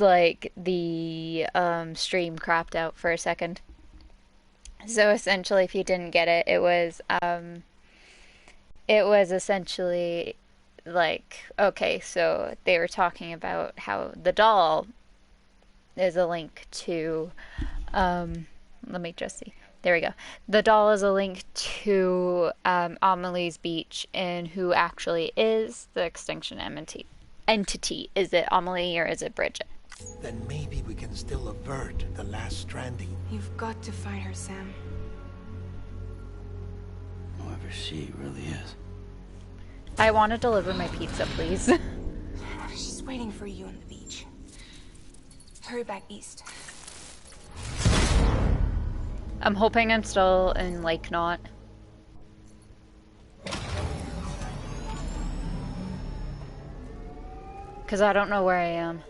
like the stream crapped out for a second. So essentially, if you didn't get it, it was essentially like, okay, so they were talking about how the doll is a link to let me just see. There we go. The doll is a link to Amelie's Beach and who actually is the extinction entity. Is it Amelie or is it Bridget? Then maybe we can still avert the last stranding. You've got to find her, Sam. Whoever she really is. I want to deliver my pizza, please. She's waiting for you on the beach. Hurry back east. I'm hoping I'm still in Lake Knot. Because I don't know where I am.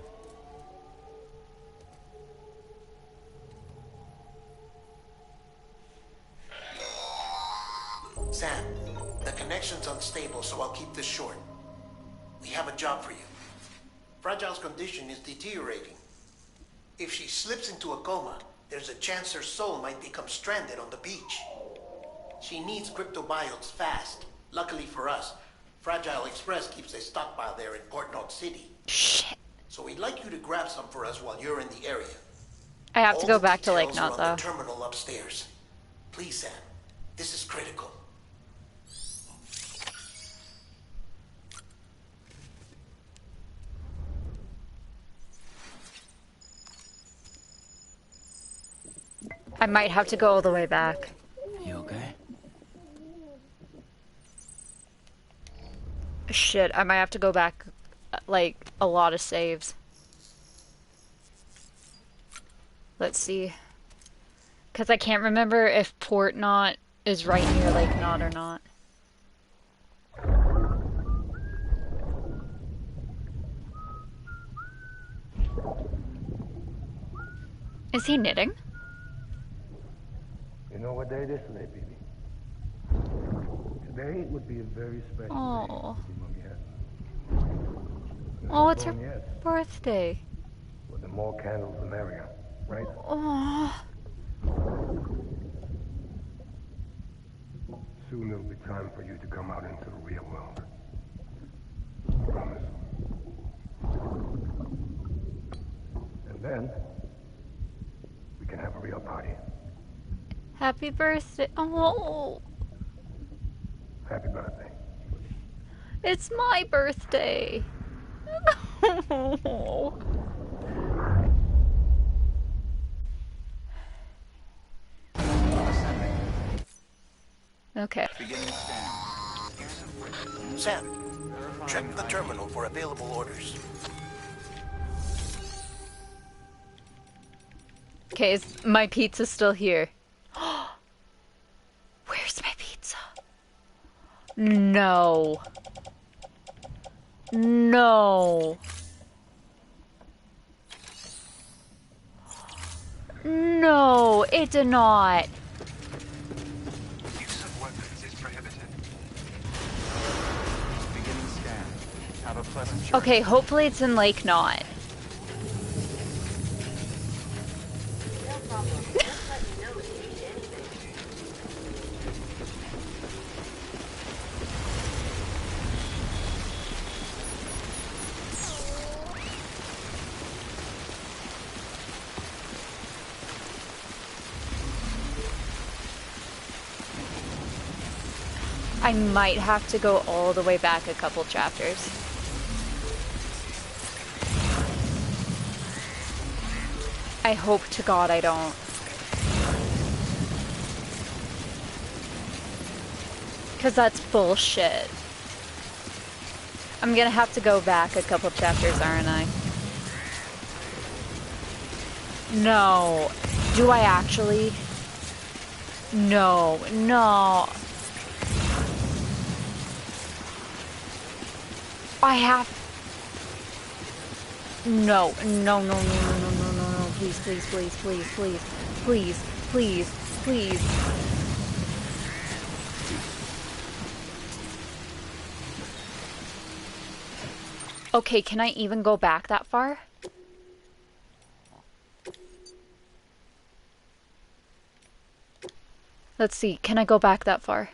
Sam, the connection's unstable, so I'll keep this short. We have a job for you. Fragile's condition is deteriorating. If she slips into a coma, there's a chance her soul might become stranded on the beach. She needs cryptobiotes fast. Luckily for us, Fragile Express keeps a stockpile there in Port Knot City. Shit. So we'd like you to grab some for us while you're in the area. I have to go back to Lake Knot, though. The terminal upstairs. Please, Sam. This is critical. I might have to go all the way back. You okay? Shit, I might have to go back, like, a lot of saves. Let's see. Because I can't remember if Port Knot is right near Lake Knot or not. Is he knitting? You know what day it is today, baby? Today would be a very special Oh. day. Oh, it's her Yet. birthday. Well, the more candles, the merrier, right? Oh. Soon it'll be time for you to come out into the real world. Promise. And then, we can have a real party. Happy birthday. Oh. Happy birthday. It's my birthday. Okay. Sam, check the terminal for available orders. Okay, is my pizza still here? Where's my pizza? No. No. No, it did not. Use of weapons is prohibited. Beginning scan. Have a pleasant journey. Okay, hopefully it's in Lake Knot. No problem. Just let me know if you need anything. I might have to go all the way back a couple chapters. I hope to God I don't. Because that's bullshit. I'm gonna have to go back a couple chapters, aren't I? No. Do I actually? No. No. I have... No. No, no, no, no, no, no, no, no. Please, please, please, please, please. Please, please, please. Okay, can I even go back that far? Let's see, can I go back that far?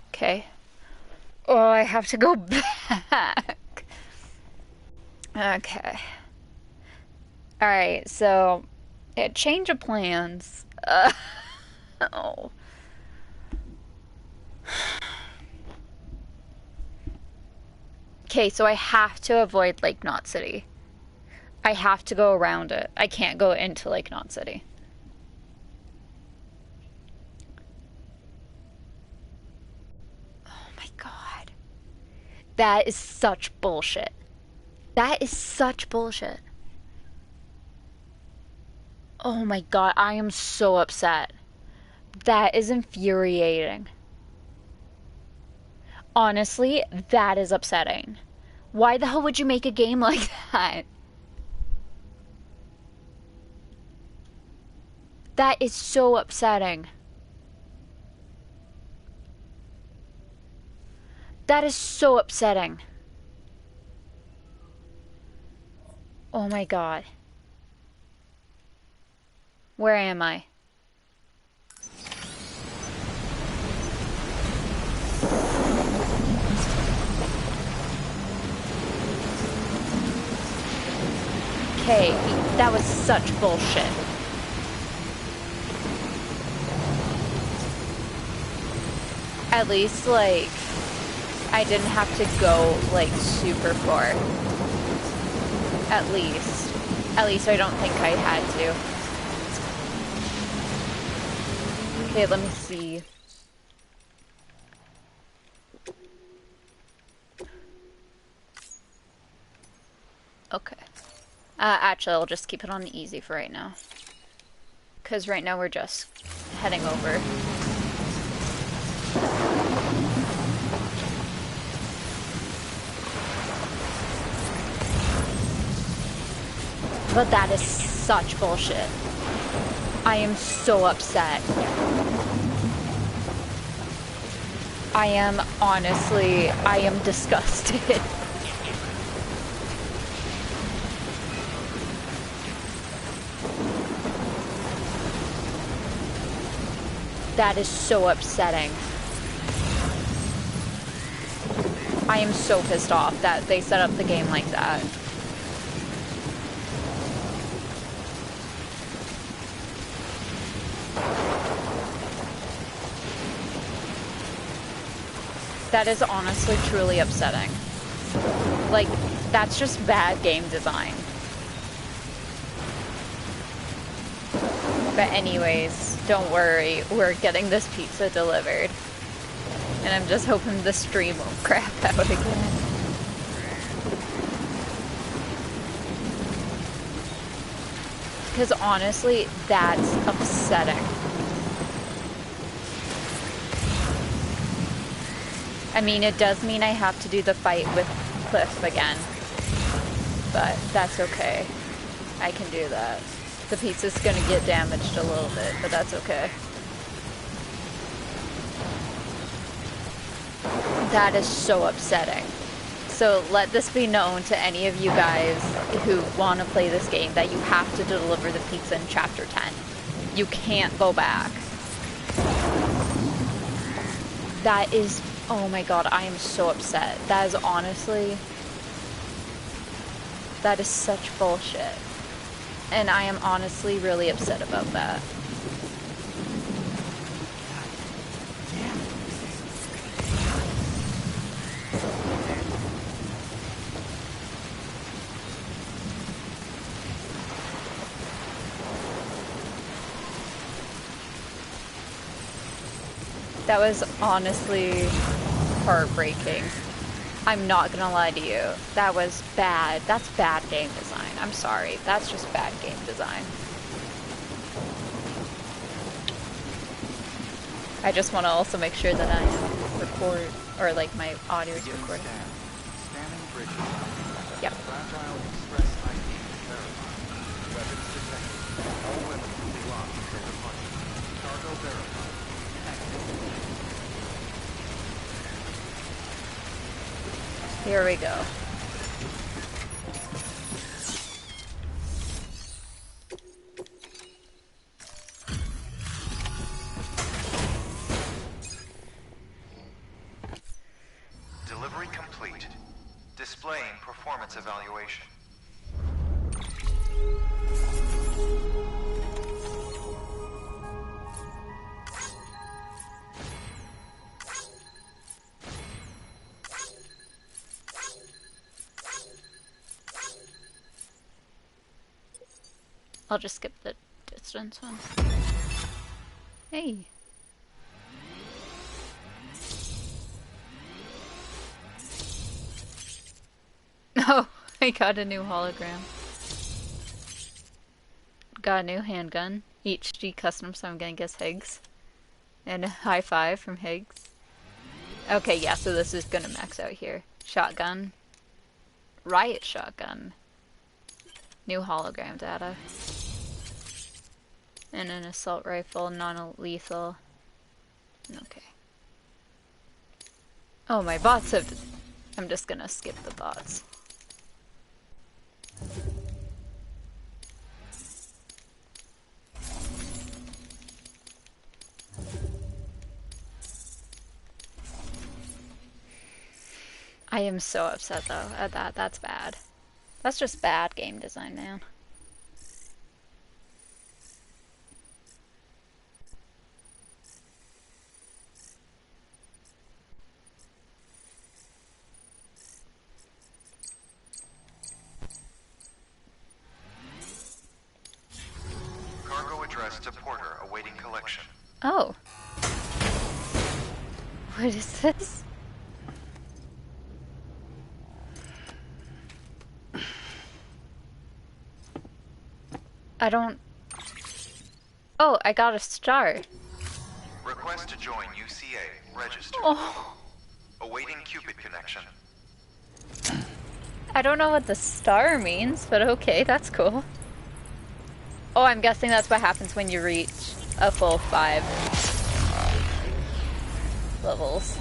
Okay. Oh, I have to go back. Okay. Alright, so... change of plans. Oh. Okay, so I have to avoid Lake Knot City. I have to go around it. I can't go into Lake Knot City. Oh my god. That is such bullshit. That is such bullshit. Oh my god, I am so upset. That is infuriating. Honestly, that is upsetting. Why the hell would you make a game like that? That is so upsetting. That is so upsetting. Oh my god. Where am I? Okay, that was such bullshit. At least, like, I didn't have to go, like, super far. At least. At least I don't think I had to. Okay, let me see. Okay. Actually, I'll just keep it on easy for right now. Because right now we're just heading over. But that is such bullshit. I am so upset. I am honestly, I am disgusted. That is so upsetting. I am so pissed off that they set up the game like that. That is honestly truly upsetting. Like, that's just bad game design. But anyways, don't worry, we're getting this pizza delivered. And I'm just hoping the stream won't crap out again. Because honestly, that's upsetting. I mean, it does mean I have to do the fight with Cliff again. But that's okay. I can do that. The pizza's gonna get damaged a little bit, but that's okay. That is so upsetting. So let this be known to any of you guys who want to play this game that you have to deliver the pizza in Chapter 10. You can't go back. That is... oh my god, I am so upset. That is honestly... that is such bullshit. And I am honestly really upset about that. That was honestly heartbreaking. I'm not gonna lie to you. That was bad. That's bad game design. I'm sorry. That's just bad game design. I just want to also make sure that I record, or like my audio is recording. Yep. Here we go. complete. Displaying performance evaluation. I'll just skip the distance one. Hey. Oh, I got a new hologram. Got a new handgun. HD custom, so I'm gonna guess Higgs. And a high five from Higgs. Okay, yeah, so this is gonna max out here. Shotgun. Riot shotgun. New hologram data. And an assault rifle, non-lethal. Okay. Oh, my bots have... I'm just gonna skip the bots. I am so upset though at that. That's bad. That's just bad game design, man. Cargo addressed to Porter awaiting collection. Oh. What is this? I don't... Oh, I got a star. Request to join UCA. Register. Oh. Awaiting Cupid connection. I don't know what the star means, but okay, that's cool. Oh, I'm guessing that's what happens when you reach a full 5 levels.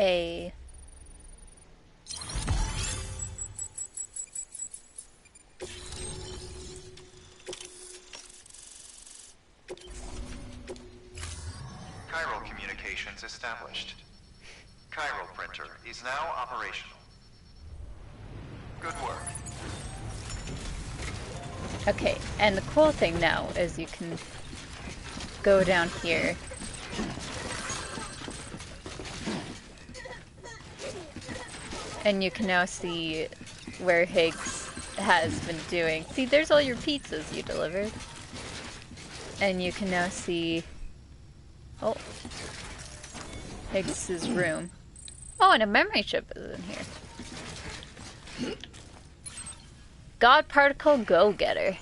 A... Chiral communications established. Chiral printer is now operational. Good work. Okay, and the cool thing now is you can go down here. And you can now see where Higgs has been doing. See, there's all your pizzas you delivered. And you can now see... Oh. Higgs's room. Oh, and a memory chip is in here. God Particle Go-Getter.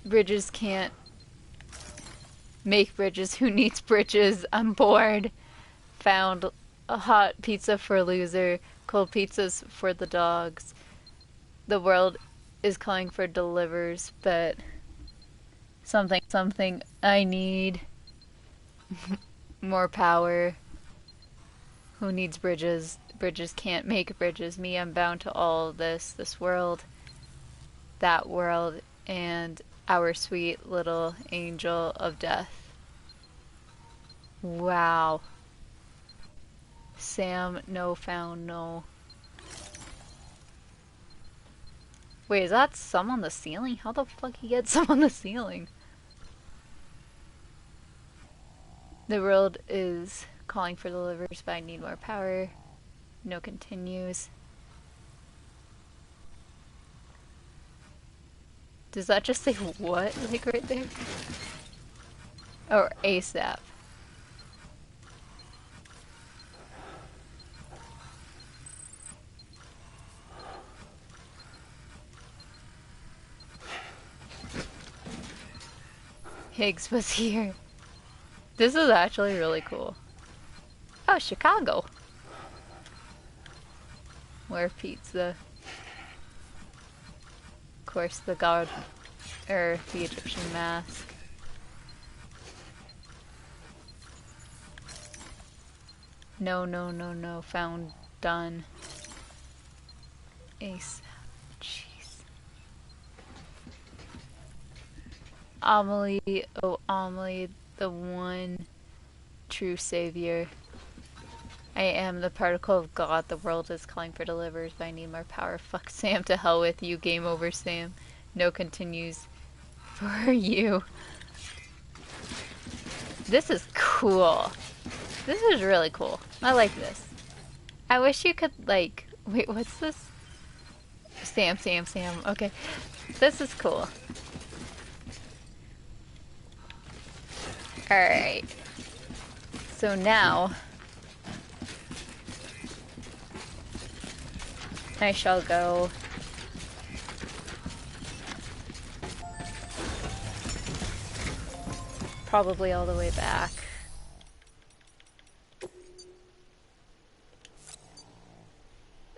Bridges can't make bridges. Who needs bridges? I'm bored. Found a hot pizza for a loser. Cold pizzas for the dogs. The world is calling for delivers, but something I need. More power. Who needs bridges? Bridges can't make bridges. Me, I'm bound to all this. This world, that world, and our sweet little angel of death. Wow. Sam, no found, no. Wait, is that some on the ceiling? How the fuck he get some on the ceiling? The world is calling for delivers, but I need more power. No continues. Does that just say what, like right there? Or ASAP. Higgs was here. This is actually really cool. Oh, Chicago. More pizza. Of course, the god, or the Egyptian mask. No, no, no, no. Found done. Ace. Jeez. Amelie, oh Amelie, the one true savior. I am the particle of God. The world is calling for deliverers, but I need more power. Fuck Sam, to hell with you. Game over, Sam. No continues for you. This is cool. This is really cool. I like this. I wish you could, like... Wait, what's this? Sam. Okay. This is cool. Alright. So now... I shall go... probably all the way back.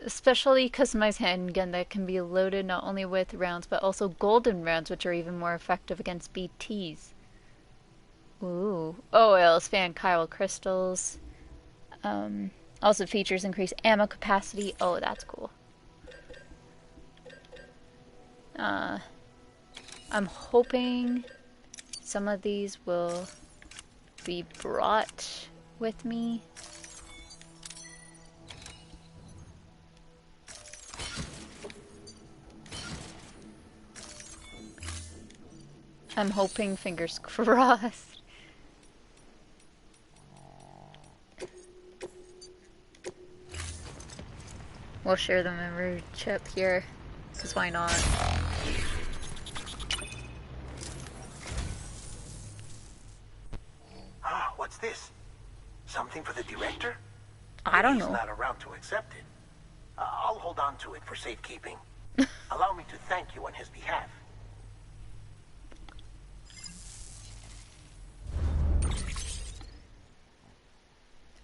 Specially customized handgun that can be loaded not only with rounds but also golden rounds, which are even more effective against BTs. Ooh. Oh, it'll expand chiral crystals. Also features increased ammo capacity. Oh, that's cool. I'm hoping some of these will be brought with me. I'm hoping, fingers crossed. We'll share the memory chip here, because why not? Ah, what's this? Something for the director? I don't He's know. not around to accept it. I'll hold on to it for safekeeping. Allow me to thank you on his behalf.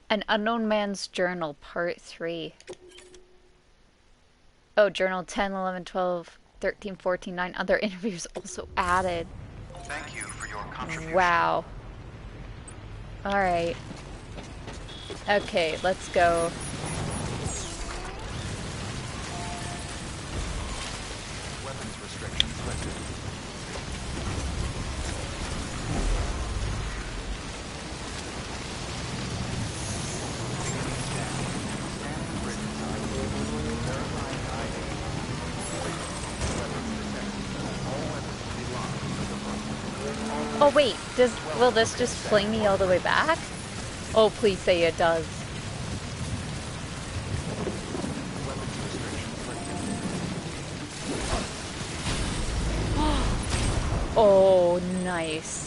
An Unknown Man's Journal, Part 3. Oh, Journal 10, 11, 12, 13, 14, 9 other interviews also added. Thank you for your contribution. Wow. Alright. Okay, let's go. Weapons restrictions lifted. Oh wait, will this just fling me all the way back? Oh, please say it does. Oh, nice.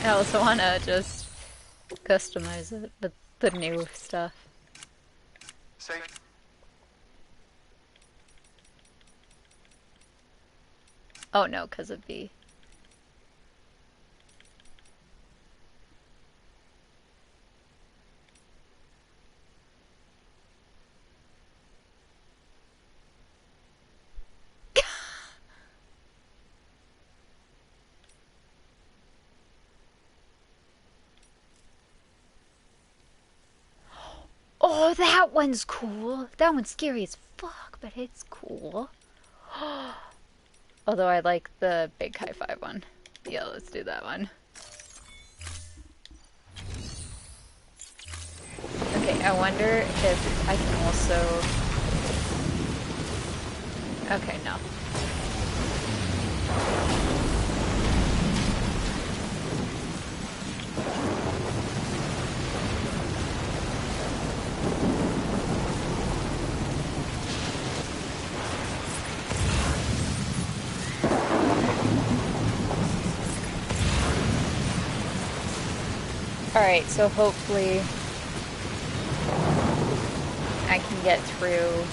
I also want to just customize it with the new stuff. Safe. Oh no, because of B. Oh, that one's cool. That one's scary as fuck, but it's cool. Although I like the big high five one. Yeah, let's do that one. Okay, I wonder if I can also... Okay, no. Alright, so hopefully I can get through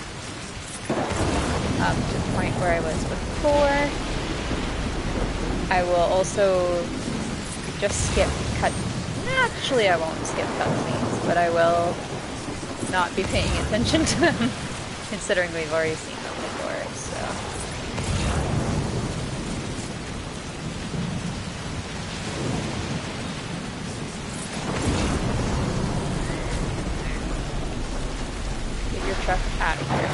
to the point where I was before. I will also just skip cut. Actually, I won't skip cutscenes, but I will not be paying attention to them, considering we've already seen them before, so. Get your truck out of here.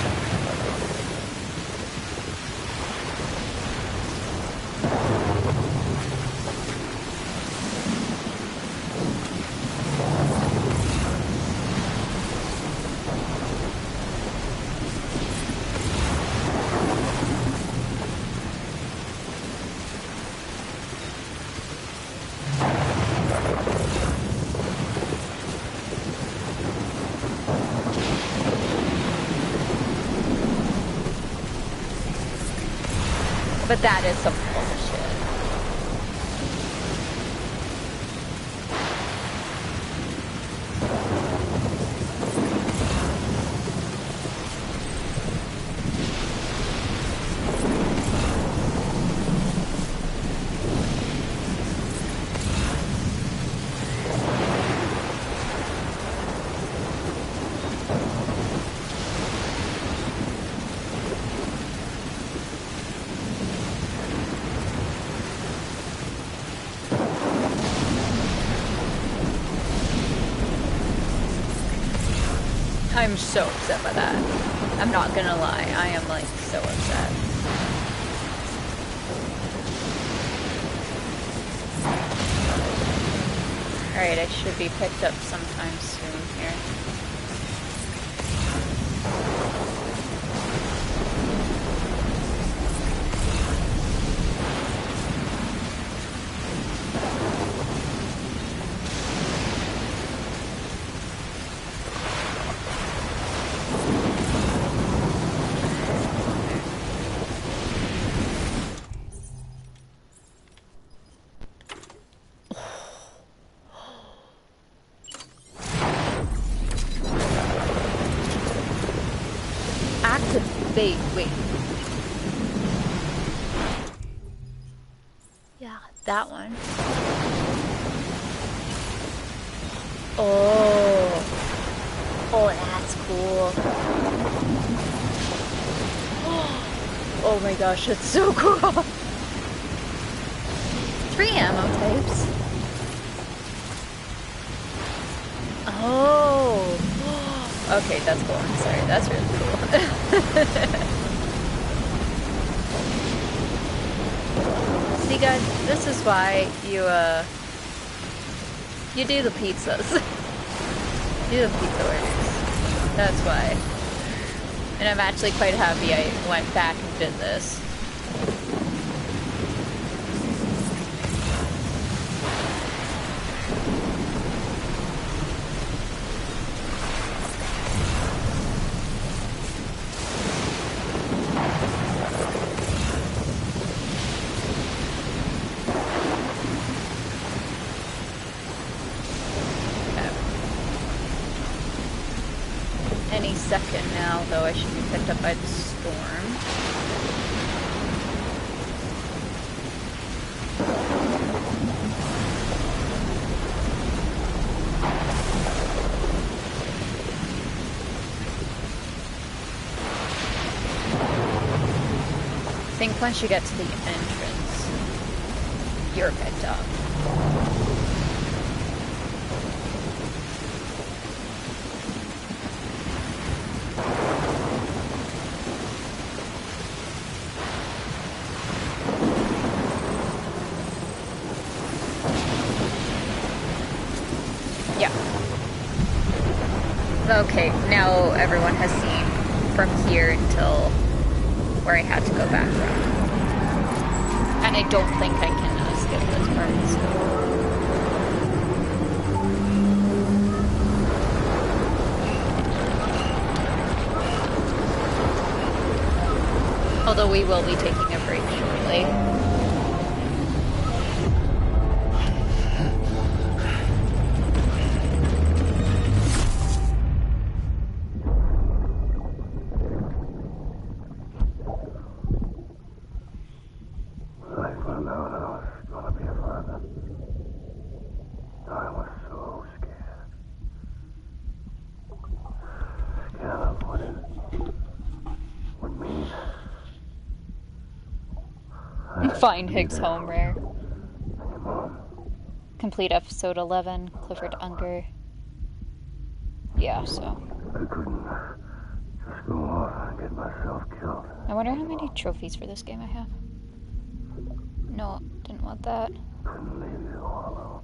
But that is some bullshit. I'm so upset by that. I'm not gonna lie, I am like so upset. Alright, I should be picked up sometime soon here. Wait. Yeah, that one. Oh, that's cool. Oh my gosh, that's so cool. 3 ammo types. Oh. Okay, that's cool. I'm sorry, that's really cool. See guys, this is why you do the pizzas. Do the pizza orders. That's why. And I'm actually quite happy I went back and did this. Second now, though I should be picked up by the storm. I think once you get to the entrance, you're picked up. Okay, now everyone has seen from here until where I had to go back from. And I don't think I can skip this part, so. Although we will be taking a break shortly. Find Higgs home rare. Complete episode 11, Clifford Unger. Yeah, so. I couldn't just go off and get myself killed. I wonder how many trophies for this game I have. No, didn't want that. Couldn't leave you all alone.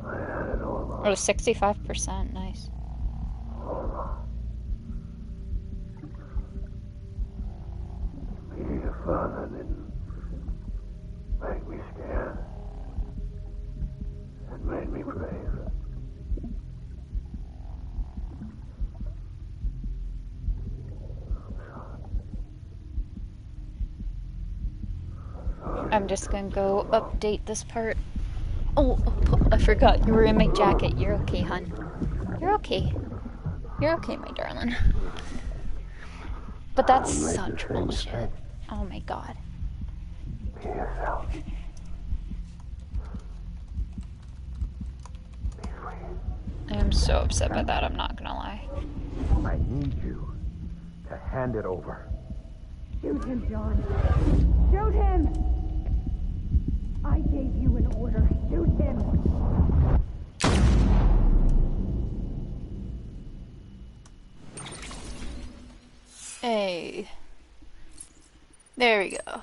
I had it all wrong. Oh, 65%, nice. Maybe your father didn't make me scared. It made me brave. I'm just gonna go update this part. Oh, I forgot you were in my jacket. You're okay, hun. You're okay. You're okay, my darling. But that's Make the such same bullshit. mistake. Oh my god. Be yourself. Be free. I am so upset by that, I'm not gonna lie. I need you to hand it over. Shoot him, John. Shoot him! I gave you an order. Shoot him! Hey. There we go.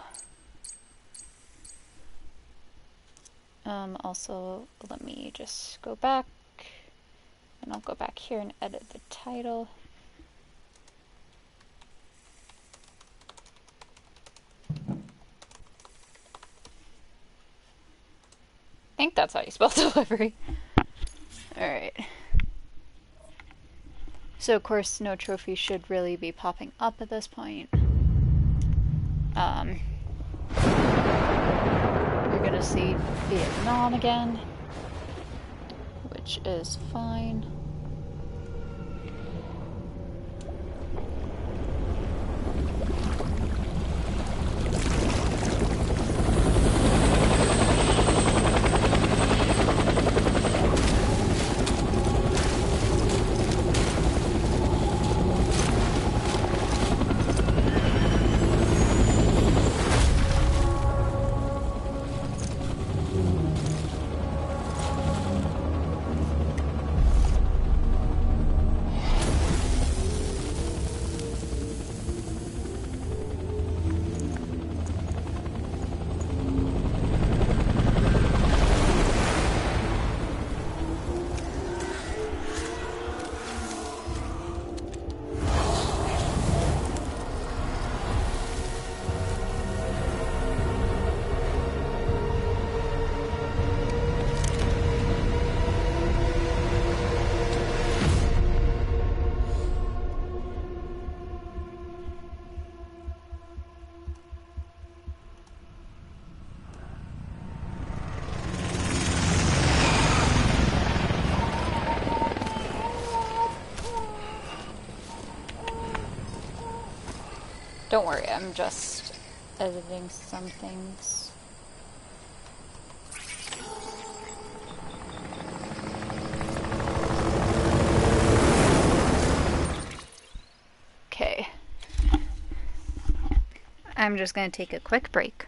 Also, let me just go back. And I'll go back here and edit the title. I think that's how you spell delivery. Alright. So of course no trophy should really be popping up at this point. We're gonna see Vietnam again, which is fine. Don't worry, I'm just editing some things. Okay. I'm just gonna take a quick break.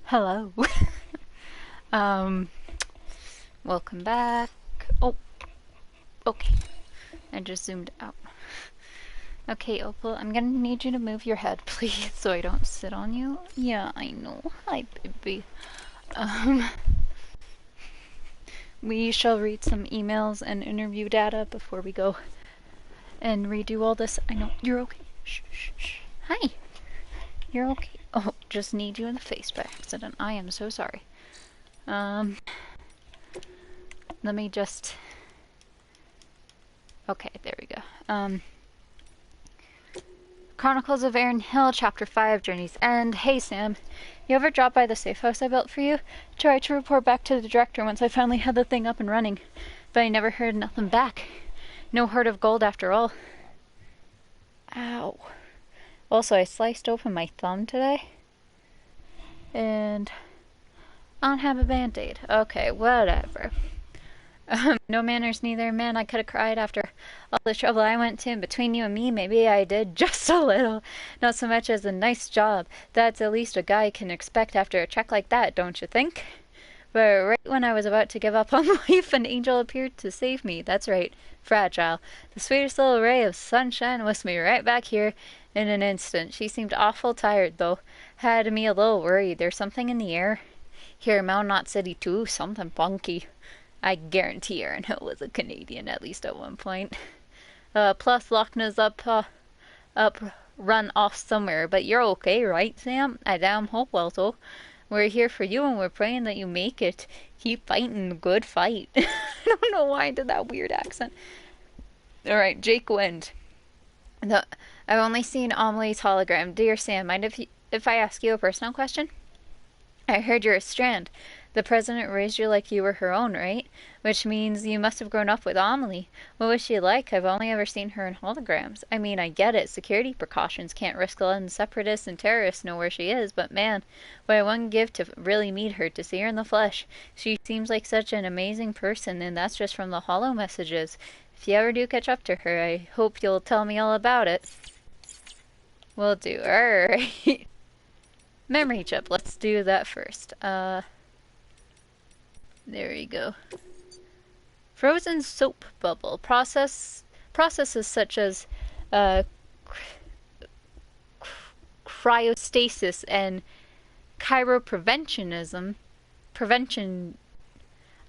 Hello. um, welcome back. Oh, okay. I just zoomed out. Okay, Opal, I'm gonna need you to move your head, please, so I don't sit on you. Yeah, I know. Hi, baby. We shall read some emails and interview data before we go and redo all this. I know. You're okay. Shh, shh, shh. Hi. You're okay. Oh, just need you in the face by accident. I am so sorry. Let me just... Okay, there we go. Chronicles of Erin Hill, Chapter 5, Journey's End. Hey, Sam. You ever drop by the safe house I built for you? Tried to report back to the director once I finally had the thing up and running, but I never heard nothing back. No heart of gold after all. Ow. Also, I sliced open my thumb today, and I don't have a band-aid. Okay, whatever. No manners neither. Man, I could have cried after all the trouble I went to, and between you and me, maybe I did just a little. Not so much as a nice job. That's at least a guy can expect after a check like that, don't you think? But right when I was about to give up on life, an angel appeared to save me. That's right, Fragile. The sweetest little ray of sunshine whisked me right back here in an instant. She seemed awful tired, though. Had me a little worried. There's something in the air. Here, Mount Knot City, too. Something funky. I guarantee Erin Hill was a Canadian, at least at one point. Plus Loch Ness up run off somewhere. But you're okay, right, Sam? I damn hope well, so. We're here for you, and we're praying that you make it. Keep fighting the good fight. I don't know why I did that weird accent. Alright, Jake Wind. I've only seen Amelie's hologram. Dear Sam, mind if I ask you a personal question? I heard you're a Strand. The president raised you like you were her own, right? Which means you must have grown up with Amelie. What was she like? I've only ever seen her in holograms. I mean, I get it. Security precautions can't risk letting separatists and terrorists know where she is, but man, what I wouldn't give to really meet her, to see her in the flesh. She seems like such an amazing person, and that's just from the holo messages. If you ever do catch up to her, I hope you'll tell me all about it. Will do. Alright. Memory chip. Let's do that first. There you go. Frozen soap bubble. Processes such as cryostasis and prevention,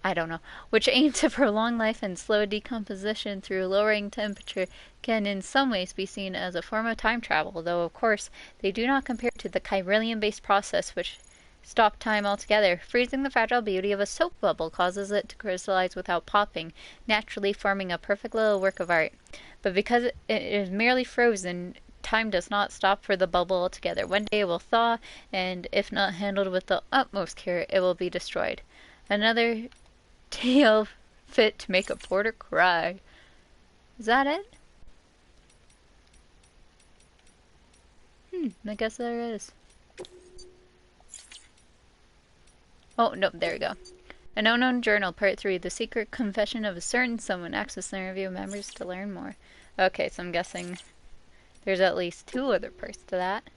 I don't know, which aim to prolong life and slow decomposition through lowering temperature, can in some ways be seen as a form of time travel, though of course they do not compare to the chiralium-based process which stop time altogether. Freezing the fragile beauty of a soap bubble causes it to crystallize without popping, naturally forming a perfect little work of art. But because it is merely frozen, time does not stop for the bubble altogether. One day it will thaw, and if not handled with the utmost care, it will be destroyed. Another tale fit to make a porter cry. Is that it? I guess there is. Oh, no, there we go. An Unknown Journal, Part 3. The Secret Confession of a Certain Someone. Access the interview members to learn more. Okay, so I'm guessing there's at least 2 other parts to that.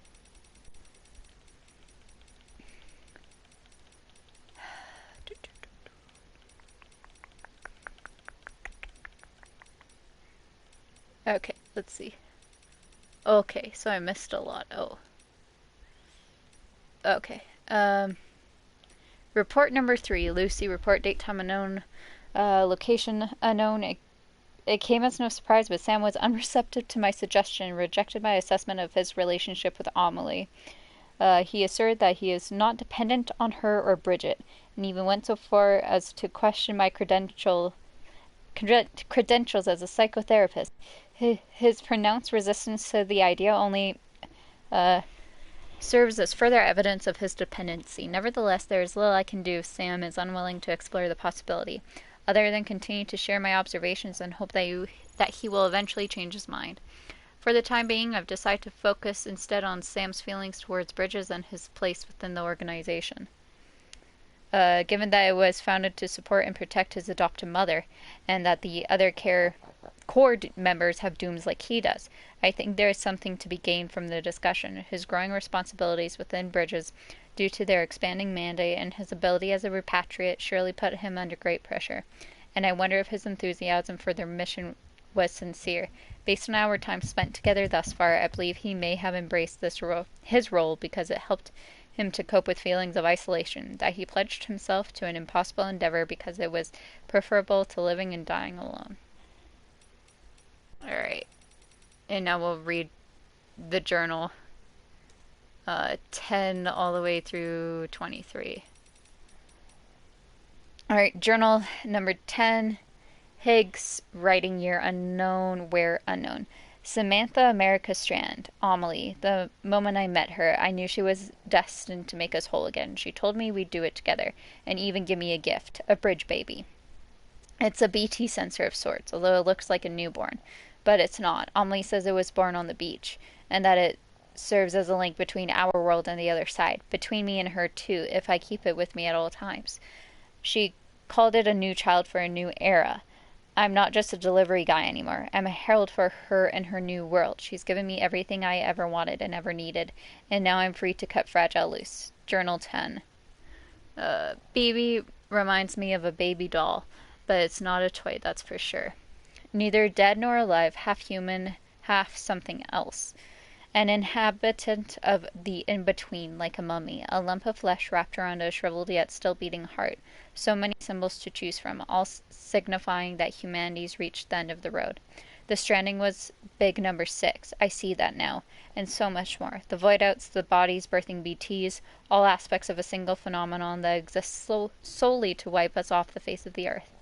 Okay, let's see. Okay, so I missed a lot. Oh. Okay. Report number 3. Lucy. Report date time unknown. Location unknown. It came as no surprise, but Sam was unreceptive to my suggestion and rejected my assessment of his relationship with Amelie. He asserted that he is not dependent on her or Bridget, and even went so far as to question my credentials as a psychotherapist. His pronounced resistance to the idea only serves as further evidence of his dependency. Nevertheless, there is little I can do if Sam is unwilling to explore the possibility, other than continue to share my observations and hope that he will eventually change his mind. For the time being, I've decided to focus instead on Sam's feelings towards Bridges and his place within the organization. Given that it was founded to support and protect his adopted mother, and that the other core members have dooms like he does, I think there is something to be gained from the discussion. His growing responsibilities within Bridges due to their expanding mandate, and his ability as a repatriate surely put him under great pressure. And I wonder if his enthusiasm for their mission was sincere. Based on our time spent together thus far, I believe he may have embraced his role because it helped him to cope with feelings of isolation, that he pledged himself to an impossible endeavor because it was preferable to living and dying alone. Alright. And now we'll read the journal. 10 all the way through 23. Alright, journal number 10. Higgs, writing year unknown, where unknown. Samantha America Strand, Amelie. The moment I met her, I knew she was destined to make us whole again. She told me we'd do it together, and even give me a gift, a bridge baby. It's a BT sensor of sorts, although it looks like a newborn. But it's not. Amelie says it was born on the beach, and that it serves as a link between our world and the other side, between me and her too, if I keep it with me at all times. She called it a new child for a new era. I'm not just a delivery guy anymore. I'm a herald for her and her new world. She's given me everything I ever wanted and ever needed, and now I'm free to cut Fragile loose. Journal 10. Baby reminds me of a baby doll, but it's not a toy, that's for sure. Neither dead nor alive, half human, half something else. An inhabitant of the in-between, like a mummy, a lump of flesh wrapped around a shriveled yet still beating heart. So many symbols to choose from, all signifying that humanity's reached the end of the road. The Stranding was big number 6. I see that now. And so much more. The void-outs, the bodies birthing BTs, all aspects of a single phenomenon that exists solely to wipe us off the face of the earth.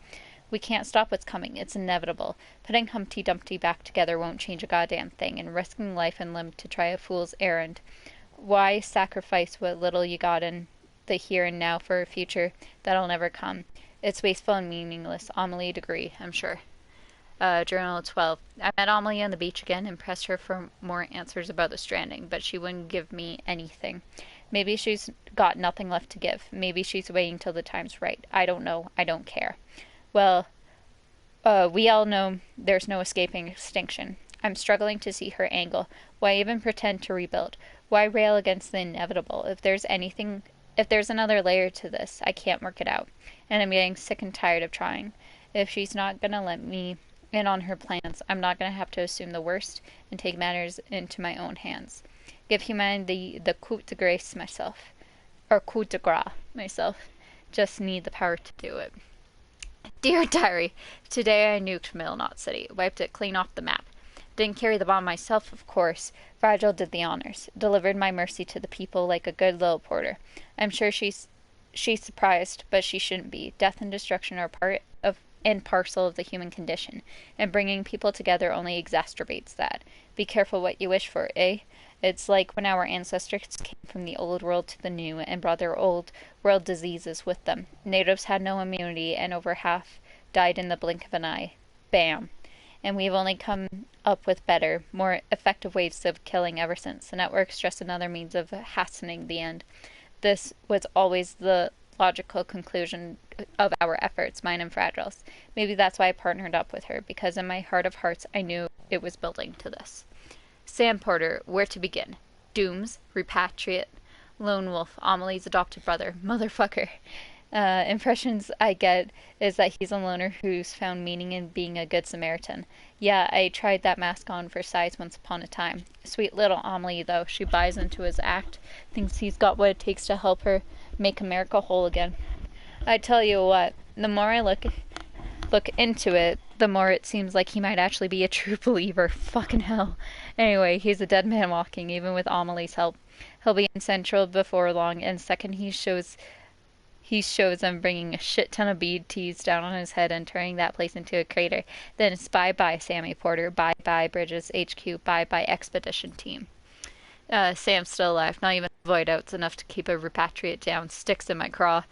We can't stop what's coming. It's inevitable. Putting Humpty Dumpty back together won't change a goddamn thing, and risking life and limb to try a fool's errand. Why sacrifice what little you got in the here and now for a future that'll never come? It's wasteful and meaningless. Amelie'd agree, I'm sure. Journal 12. I met Amelie on the beach again and pressed her for more answers about the Stranding, but she wouldn't give me anything. Maybe she's got nothing left to give. Maybe she's waiting till the time's right. I don't know. I don't care. Well, we all know there's no escaping extinction. I'm struggling to see her angle. Why even pretend to rebuild? Why rail against the inevitable? If there's another layer to this, I can't work it out. And I'm getting sick and tired of trying. If she's not gonna let me in on her plans, I'm not gonna have to assume the worst and take matters into my own hands. Give humanity the coup de grace myself. Or coup de grace myself. Just need the power to do it. Dear Diary, today I nuked Mill Knot City, wiped it clean off the map. Didn't carry the bomb myself, of course. Fragile did the honors. Delivered my mercy to the people like a good little porter. I'm sure she's surprised, but she shouldn't be. Death and destruction are part of and parcel of the human condition, and bringing people together only exacerbates that. Be careful what you wish for, eh? It's like when our ancestors came from the old world to the new and brought their old world diseases with them. Natives had no immunity, and over half died in the blink of an eye. Bam. And we've only come up with better, more effective ways of killing ever since. The network's just another means of hastening the end. This was always the logical conclusion of our efforts, mine and Fragile's. Maybe that's why I partnered up with her, because in my heart of hearts I knew it was building to this. Sam Porter, where to begin? Dooms, repatriate, lone wolf, Amelie's adopted brother, motherfucker. Impressions I get is that he's a loner who's found meaning in being a good Samaritan. Yeah, I tried that mask on for size once upon a time. Sweet little Amelie, though, she buys into his act, thinks he's got what it takes to help her make America whole again. I tell you what, the more I look into it, the more it seems like he might actually be a true believer. Fucking hell. Anyway, he's a dead man walking, even with Amelie's help. He'll be in Central before long, and second he shows them bringing a shit ton of BTs down on his head and turning that place into a crater. Then it's bye-bye Sammy Porter, bye-bye Bridges HQ, bye-bye Expedition Team. Sam's still alive, not even void outs enough to keep a repatriate down. Sticks in my craw.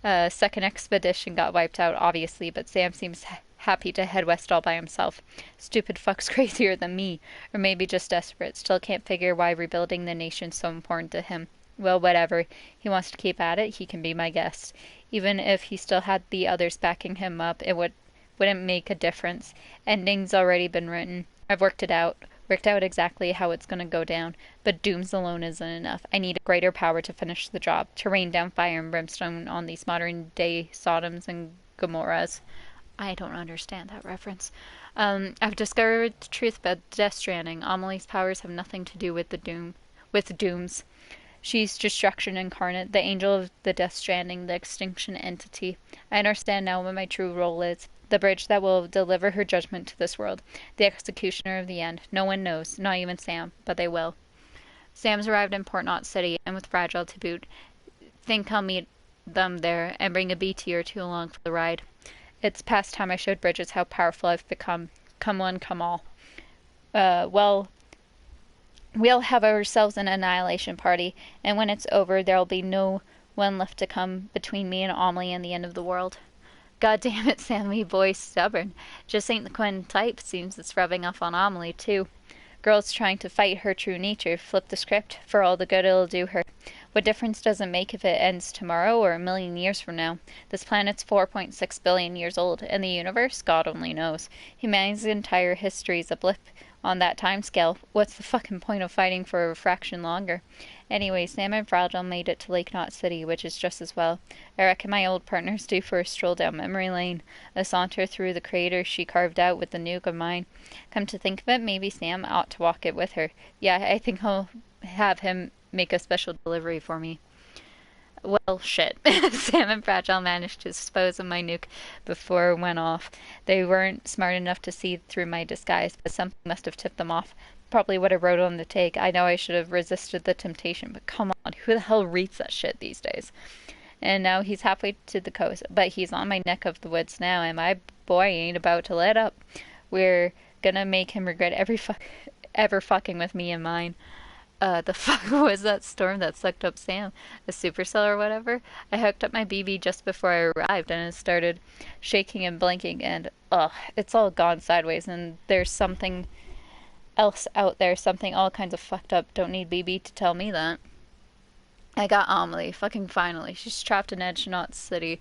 Second expedition got wiped out, obviously, but Sam seems happy to head west all by himself. Stupid fuck's crazier than me, or maybe just desperate. Still can't figure why rebuilding the nation's so important to him. Well, whatever. He wants to keep at it, he can be my guest. Even if he still had the others backing him up, it wouldn't make a difference. Ending's already been written. I've worked it out. worked out exactly how it's gonna go down, but dooms alone isn't enough. I need a greater power to finish the job, to rain down fire and brimstone on these modern-day Sodoms and Gomorrahs. I don't understand that reference. I've discovered the truth about Death Stranding. Amelie's powers have nothing to do with dooms. She's destruction incarnate, the angel of the Death Stranding, the extinction entity. I understand now what my true role is. The bridge that will deliver her judgment to this world. The executioner of the end. No one knows, not even Sam, but they will. Sam's arrived in Port Knot City, and with Fragile to boot. Think I'll meet them there, and bring a BT or two along for the ride. It's past time I showed Bridges how powerful I've become. Come one, come all. Well, we'll have ourselves an annihilation party, and when it's over, there'll be no one left to come between me and Amelie and the end of the world. God damn it, Sammy boy, stubborn. Just ain't the Quinn type. Seems it's rubbing off on Amelie, too. Girl's trying to fight her true nature, flip the script, for all the good it'll do her. What difference does it make if it ends tomorrow or a million years from now? This planet's 4.6 billion years old, and the universe, God only knows. Humanity's entire history's a blip on that time scale. What's the fucking point of fighting for a fraction longer? Anyway, Sam and Fragile made it to Lake Knot City, which is just as well. I reckon my old partner's due for a stroll down memory lane, a saunter through the crater she carved out with the nuke of mine. Come to think of it, maybe Sam ought to walk it with her. Yeah, I think I'll have him make a special delivery for me. Well, shit. Sam and Fragile managed to dispose of my nuke before it went off. They weren't smart enough to see through my disguise, but something must have tipped them off. Probably what I wrote on the take. I know I should have resisted the temptation, but come on, who the hell reads that shit these days? And now he's halfway to the coast, but he's on my neck of the woods now, and my boy ain't about to let up. We're gonna make him regret ever fucking with me and mine. The fuck was that storm that sucked up Sam? A supercell or whatever? I hooked up my BB just before I arrived, and it started shaking and blinking, and it's all gone sideways, and there's something else out there, something all kinds of fucked up. Don't need BB to tell me that. I got Amelie, fucking finally. She's trapped in Edge Knot City.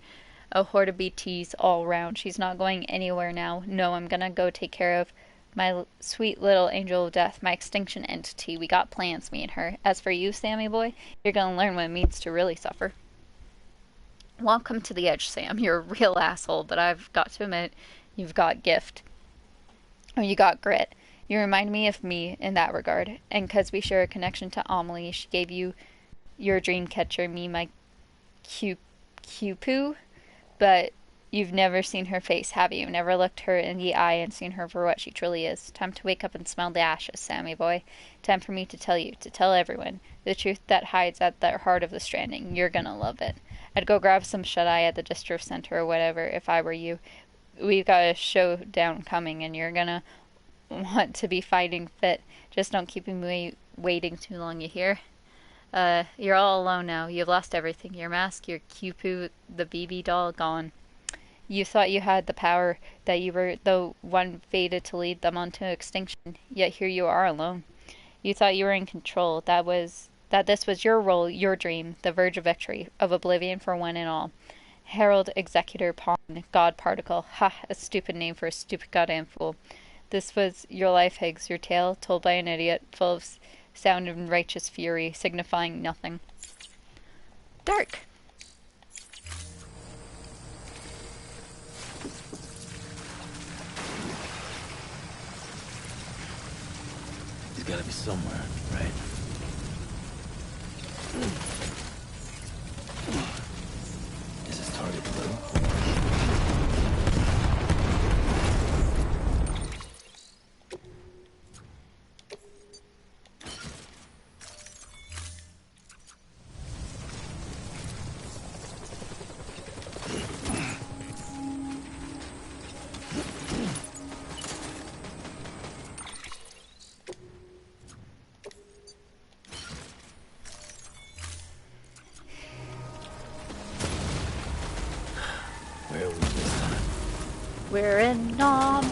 A horde of BTs all around. She's not going anywhere now. No, I'm gonna go take care of my sweet little angel of death, my extinction entity. We got plans, me and her. As for you, Sammy boy, you're gonna learn what it means to really suffer. Welcome to the edge, Sam. You're a real asshole, but I've got to admit, you've got gift. Or you got grit. You remind me of me in that regard. And 'cause we share a connection to Amelie, she gave you your dream catcher, me my Q-poo. But you've never seen her face, have you? Never looked her in the eye and seen her for what she truly is. Time to wake up and smell the ashes, Sammy boy. Time for me to tell you, to tell everyone, the truth that hides at the heart of the Stranding. You're gonna love it. I'd go grab some shut-eye at the distro center or whatever if I were you. We've got a showdown coming, and you're gonna want to be fighting fit. Just don't keep me waiting too long, you hear? You're all alone now. You've lost everything. Your mask, your Q-poo, the BB doll, gone. You thought you had the power, that you were the one fated to lead them onto extinction, yet here you are alone. You thought you were in control, that this was your role, your dream, the verge of victory, of oblivion for one and all. Herald, executor, pawn, god particle. Ha, a stupid name for a stupid goddamn fool. This was your life, Higgs, your tale, told by an idiot, full of sound and righteous fury, signifying nothing. Dark. He's gotta be somewhere, right? Is his target blue? Where are we this time? We're in Nom.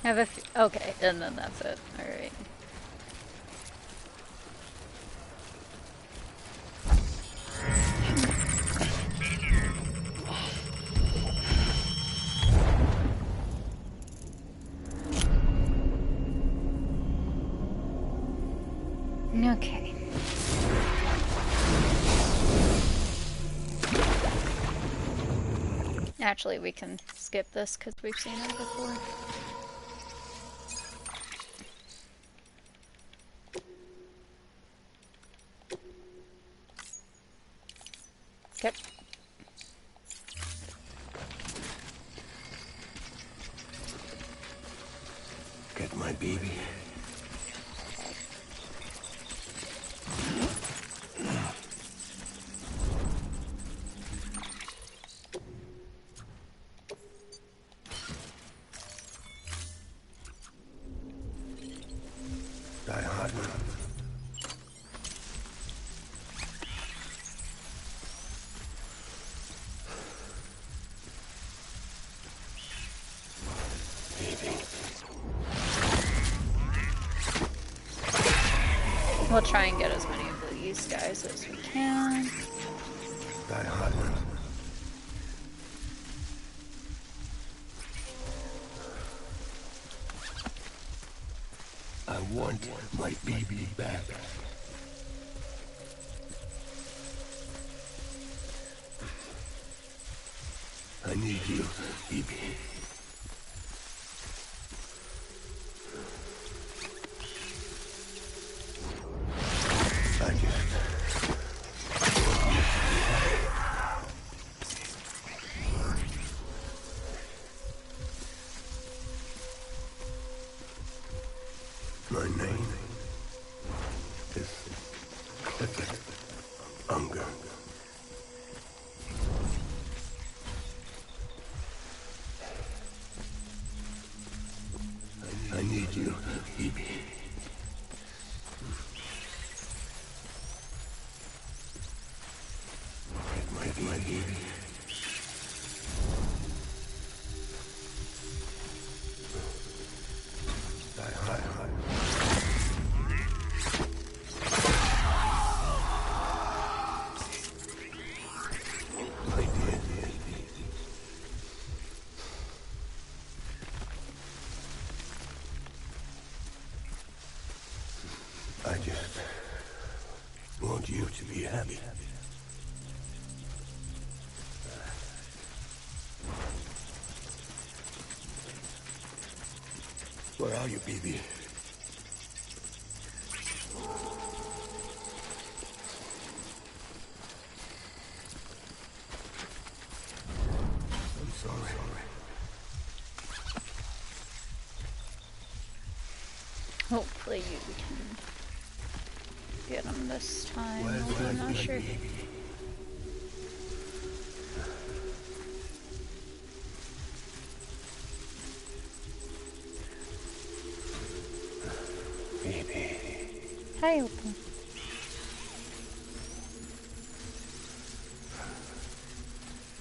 Have a okay, and then that's it. All right. Okay. Actually, we can skip this because we've seen it before. Okay. Get my baby. Die hard. We'll try and get as many of these guys as we can. Die hard. I want my baby back. I need you, baby. I just... My name is Unger. I need you, baby. Get my baby. Die hard. I just want you to be happy. Where are you, baby? I'm sorry. Hopefully you can get them this time. Although I'm not sure. Baby. Hi, Opal.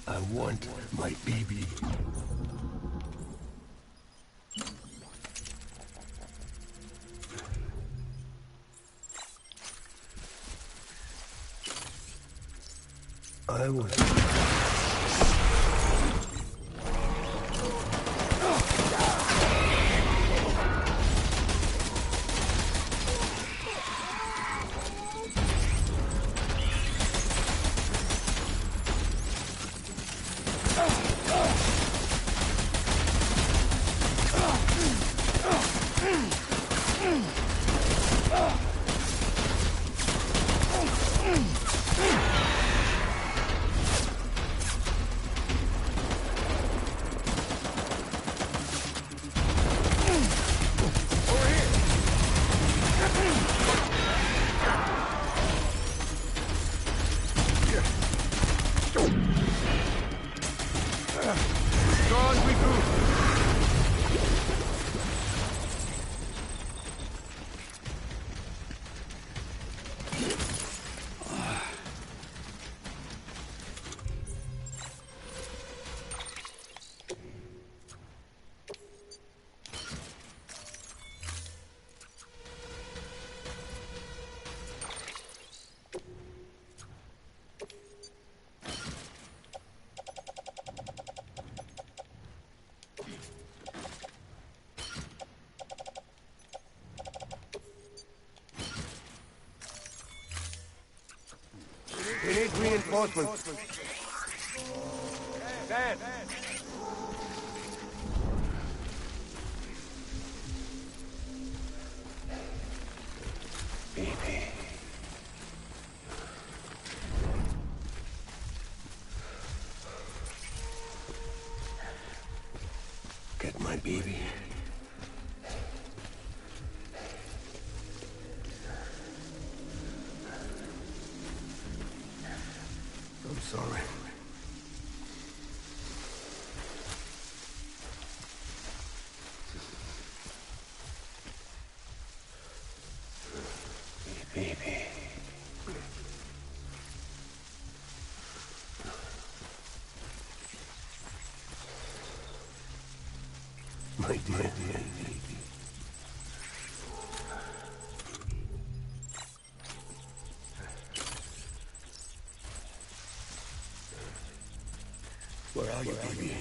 I want my baby. I was... We need reinforcements. Dad! Baby. Get my baby. I'm sorry. Baby. My dear baby. Where are you, baby?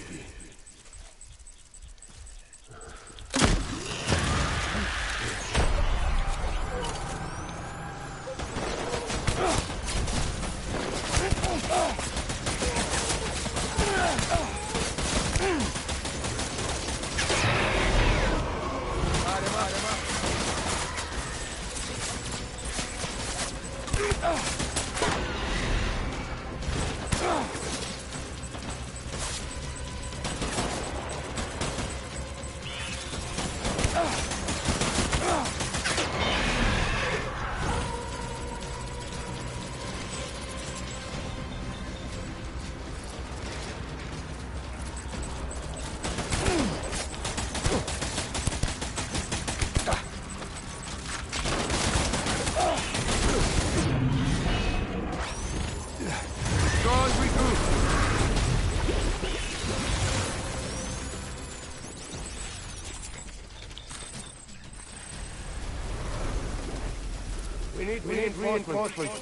We need reinforcements.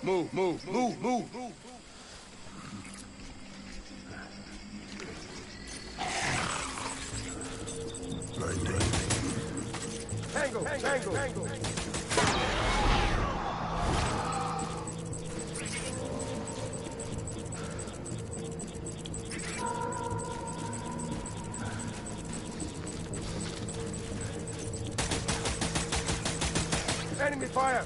Move. Tango. Enemy fire!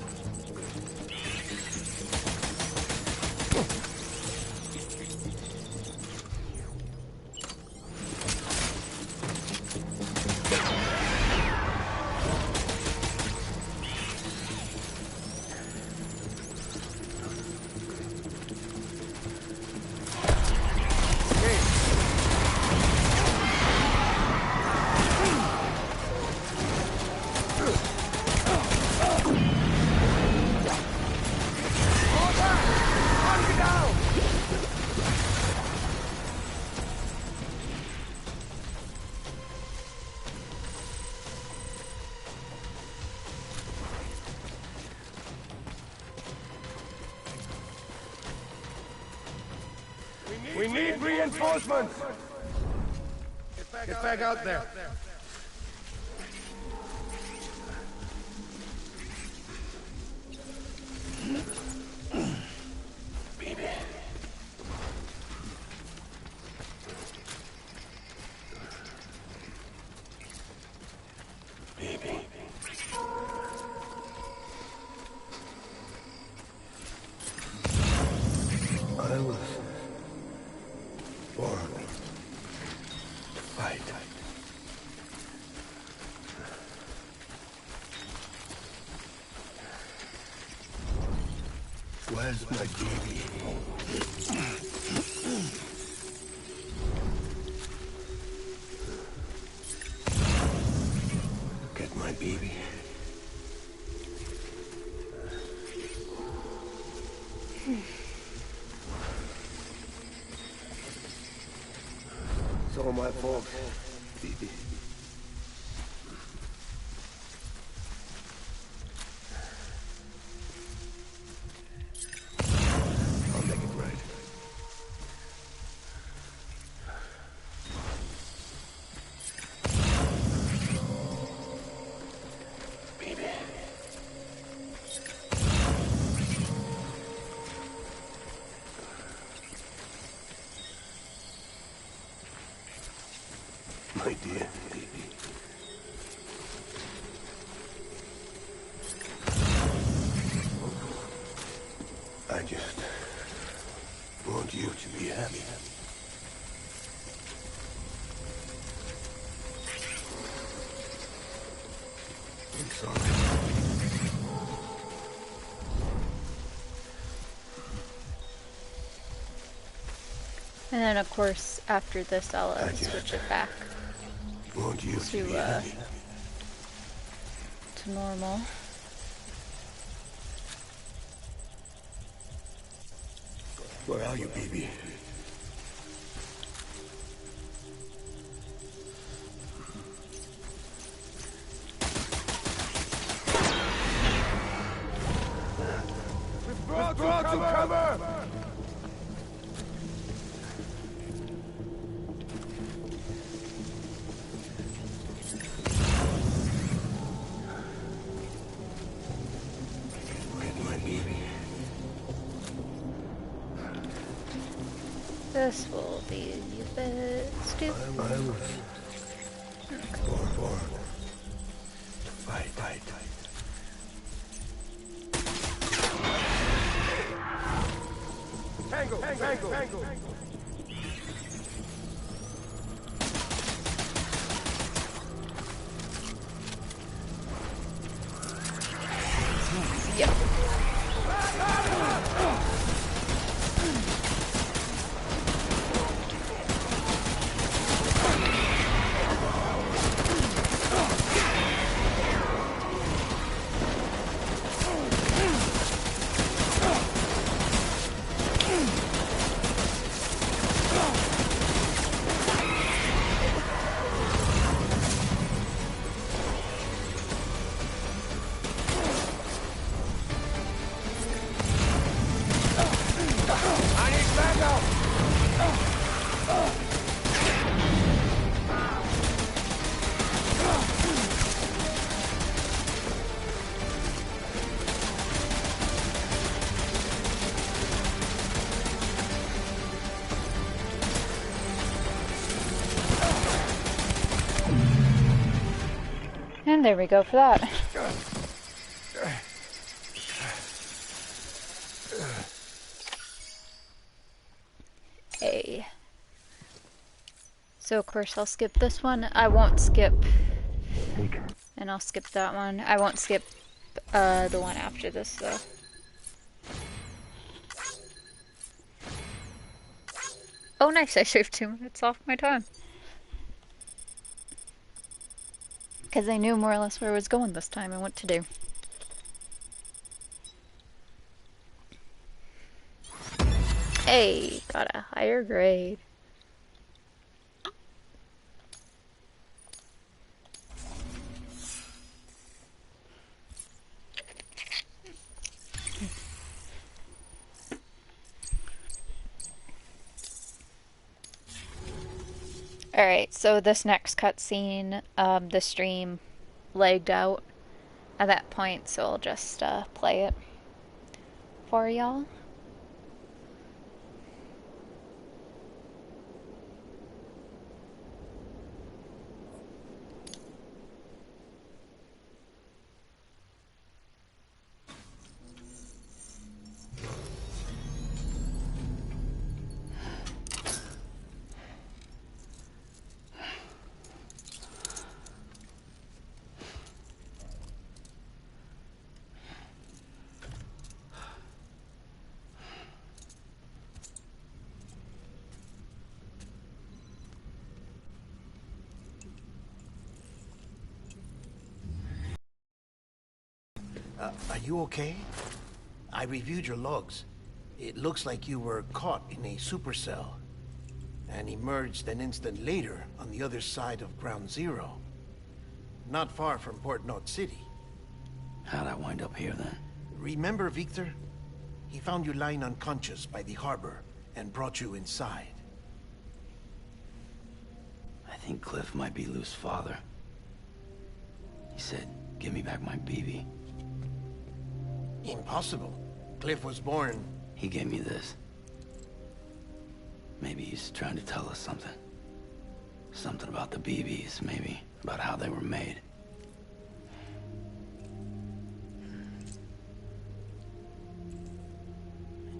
We need reinforcements! Get back out there. Baby. Baby. I was born to fight. Where's my baby? Get my baby. It's all my fault, baby. I'll make it right. Baby. I just want you to be happy. I'm sorry. And then, of course, after this, I'll switch it back Want you to be to happy. to normal. Where are you, baby? Brought to cover! Get my baby. This will be the best. I was born to fight. Tango! Yep. And there we go for that. A. So of course I'll skip this one. I won't skip, and I'll skip that one. I won't skip the one after this though. Oh nice, I shaved 2 minutes off my time. Because I knew more or less where I was going this time and what to do. Hey, got a higher grade. Alright, so this next cutscene, the stream lagged out at that point, so I'll just play it for y'all. Are you okay? I reviewed your logs. It looks like you were caught in a supercell and emerged an instant later on the other side of Ground Zero. Not far from Port Knot City. How'd I wind up here then? Remember Victor? He found you lying unconscious by the harbor and brought you inside. I think Cliff might be Lou's father. He said, give me back my BB. Impossible. Cliff was born... He gave me this. Maybe he's trying to tell us something. Something about the BBs, maybe. About how they were made.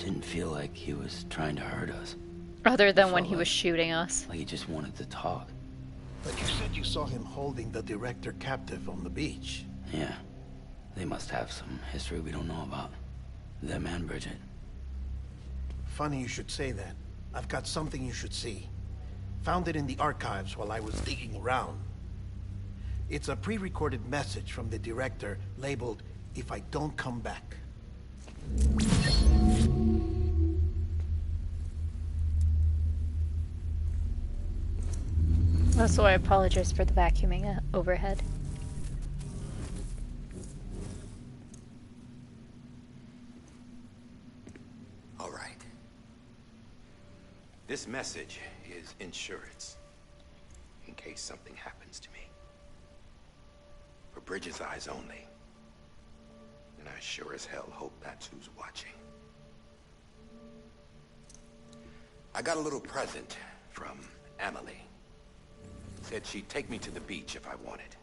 Didn't feel like he was trying to hurt us. Other than when Felt he was like- shooting us. Like he just wanted to talk. But you said you saw him holding the director captive on the beach. Yeah. They must have some history we don't know about. Them and Bridget. Funny you should say that. I've got something you should see. Found it in the archives while I was digging around. It's a pre-recorded message from the director labeled, "If I don't come back." Also, I apologize for the vacuuming overhead. All right. This message is insurance, in case something happens to me. For Bridget's eyes only. And I sure as hell hope that's who's watching. I got a little present from Emily. Said she'd take me to the beach if I wanted.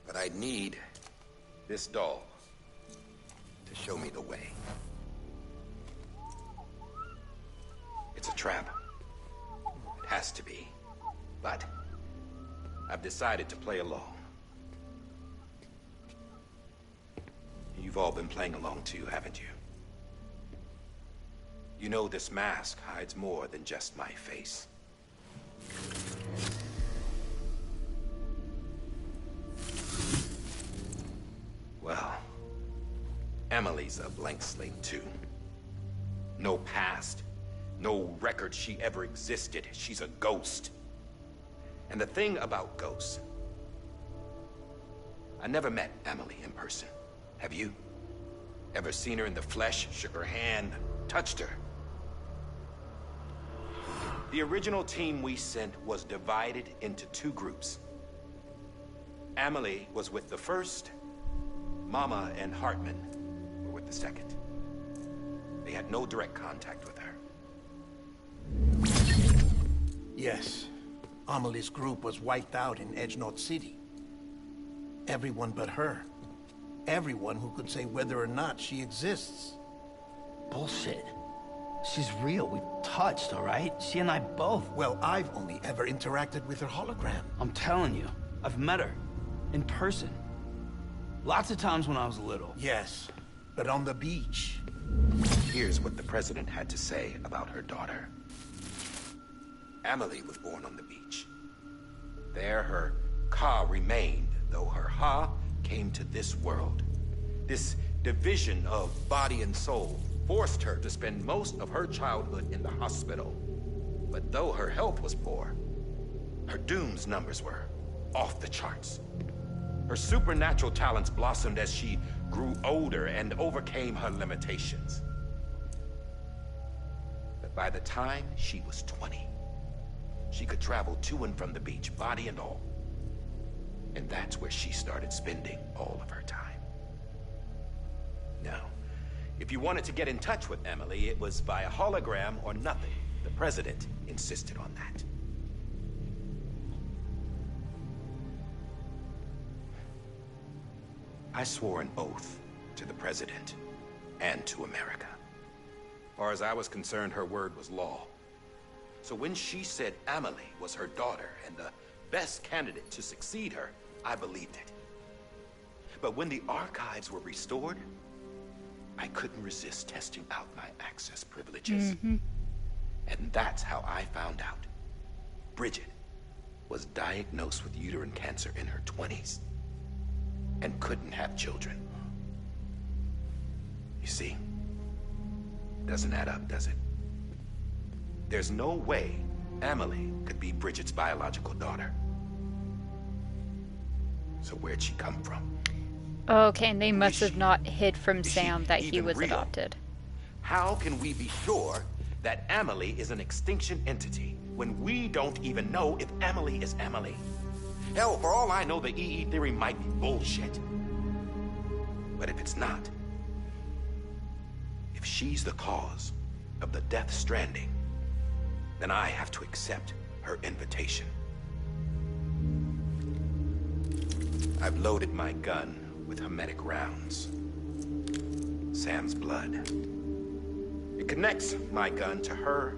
But I'd need this doll to show me the way. It's a trap. It has to be. But I've decided to play along. You've all been playing along too, haven't you? You know this mask hides more than just my face. Well, Emily's a blank slate too. No past, no record she ever existed. She's a ghost. And the thing about ghosts, I never met Emily in person. Have you? Ever seen her in the flesh, shook her hand, touched her? The original team we sent was divided into two groups. Emily was with the first. Mama and Hartman were with the second. They had no direct contact with her. Yes. Amelie's group was wiped out in Edgenorth City. Everyone but her. Everyone who could say whether or not she exists. Bullshit. She's real. We touched, all right? She and I both. Well, I've only ever interacted with her hologram. I'm telling you, I've met her. In person. Lots of times when I was little. Yes, but on the beach. Here's what the president had to say about her daughter. Emily was born on the beach. There her ka remained, though her ha came to this world. This division of body and soul forced her to spend most of her childhood in the hospital. But though her health was poor, her dooms numbers were off the charts. Her supernatural talents blossomed as she grew older and overcame her limitations. But by the time she was 20, she could travel to and from the beach, body and all. And that's where she started spending all of her time. Now, if you wanted to get in touch with Emily, it was via hologram or nothing. The president insisted on that. I swore an oath to the president and to America. As far as I was concerned, her word was law. So when she said Emily was her daughter and the best candidate to succeed her, I believed it. But when the archives were restored, I couldn't resist testing out my access privileges. And that's how I found out. Bridget was diagnosed with uterine cancer in her 20s and couldn't have children. You see, doesn't add up, does it? There's no way Emily could be Bridget's biological daughter. So where'd she come from? Okay, and they must have not hid from Sam that he even was real? adopted. How can we be sure that Emily is an extinction entity when we don't even know if Emily is Emily? Hell, for all I know, the EE theory might be bullshit. But if it's not, if she's the cause of the death stranding, then I have to accept her invitation. I've loaded my gun with hermetic rounds. Sam's blood It connects my gun to her,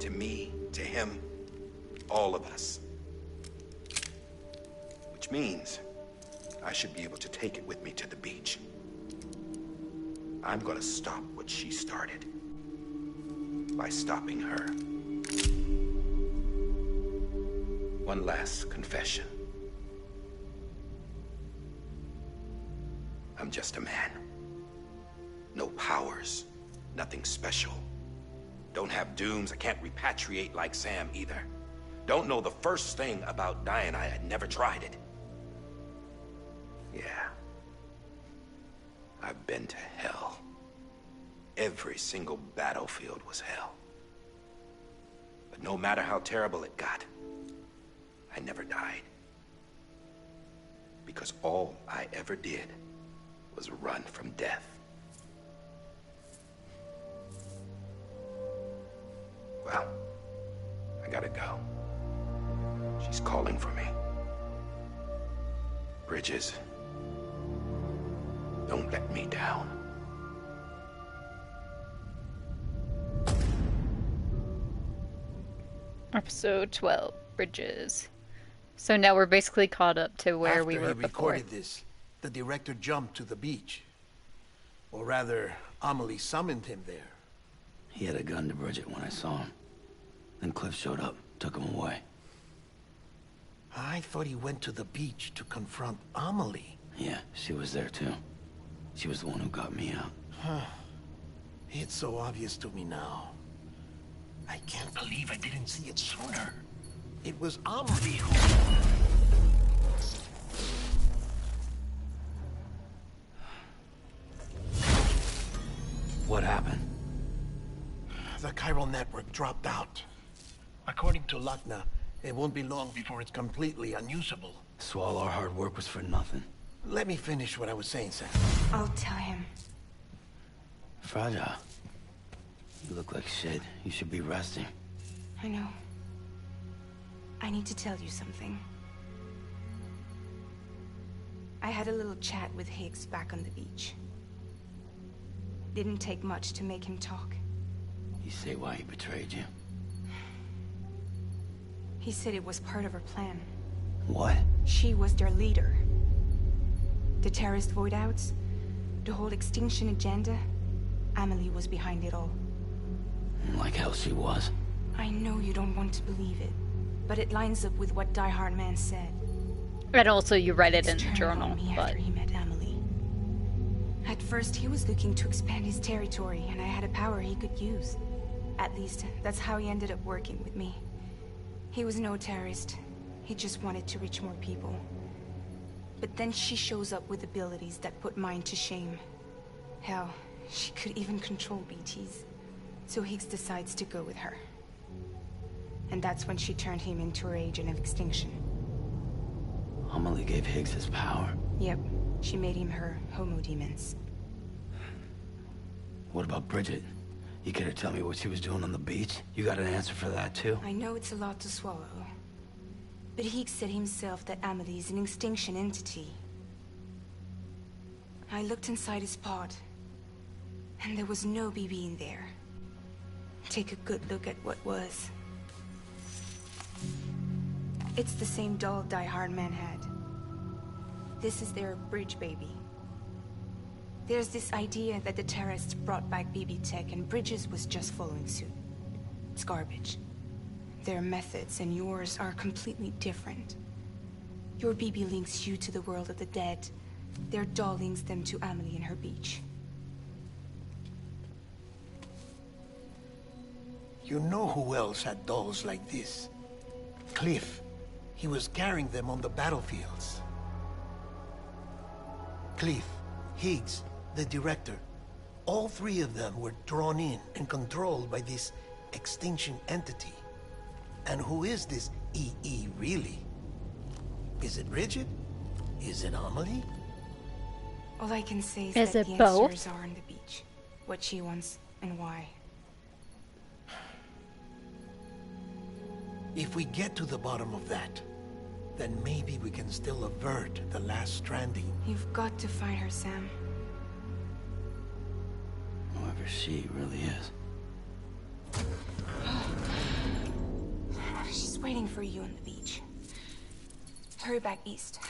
to me, to him, all of us. Which means I should be able to take it with me to the beach. I'm gonna stop what she started by stopping her. One last confession. I'm just a man. No powers, nothing special. Don't have dooms, I can't repatriate like Sam either. Don't know the first thing about dying, I had never tried it. Yeah. I've been to hell. Every single battlefield was hell. But no matter how terrible it got, I never died. Because all I ever did was run from death. Well, I gotta go. She's calling for me. Bridges, don't let me down. Episode 12, Bridges. So now we're basically caught up to where we were After he before. recorded this, the director jumped to the beach. Or rather, Amelie summoned him there. He had a gun to Bridget when I saw him. Then Cliff showed up, took him away. I thought he went to the beach to confront Amelie. Yeah, she was there too. She was the one who got me out. It's so obvious to me now. I can't believe I didn't see it sooner. It was Amelie who... What happened? The chiral network dropped out. According to Lakna, it won't be long before it's completely unusable. So all our hard work was for nothing. Let me finish what I was saying, Sam. I'll tell him. Fragile. You look like shit. You should be resting. I know. I need to tell you something. I had a little chat with Higgs back on the beach. Didn't take much to make him talk. You say why he betrayed you? He said it was part of her plan. What? She was their leader. The terrorist voidouts, the whole extinction agenda, Amelie was behind it all. Like hell she was. I know you don't want to believe it, but it lines up with what Die Hard Man said. And also you read it in He's the turned journal, on me but... after he met Amelie. At first, he was looking to expand his territory, and I had a power he could use. At least, that's how he ended up working with me. He was no terrorist. He just wanted to reach more people. But then she shows up with abilities that put mine to shame. Hell, she could even control BTs. So Higgs decides to go with her. And that's when she turned him into her agent of extinction. Amelie gave Higgs his power. Yep, she made him her homo demons. What about Bridget? You care to tell me what she was doing on the beach? You got an answer for that too? I know it's a lot to swallow. But Higgs said himself that Amelie is an extinction entity. I looked inside his pod, and there was no BB in there. Take a good look at what was. It's the same doll Die Hard Man had. This is their bridge baby. There's this idea that the terrorists brought back BB tech and Bridges was just following suit. It's garbage. Their methods and yours are completely different. Your BB links you to the world of the dead. Their doll links them to Amelie and her beach. You know who else had dolls like this? Cliff. He was carrying them on the battlefields. Cliff, Higgs, the director. All three of them were drawn in and controlled by this extinction entity. And who is this EE really? Is it Bridget? Is it Amelie? All I can say is Is that it the both? answers are on the beach. What she wants and why. If we get to the bottom of that, then maybe we can still avert the last stranding. You've got to find her, Sam. Whoever she really is. waiting for you on the beach. Hurry back east.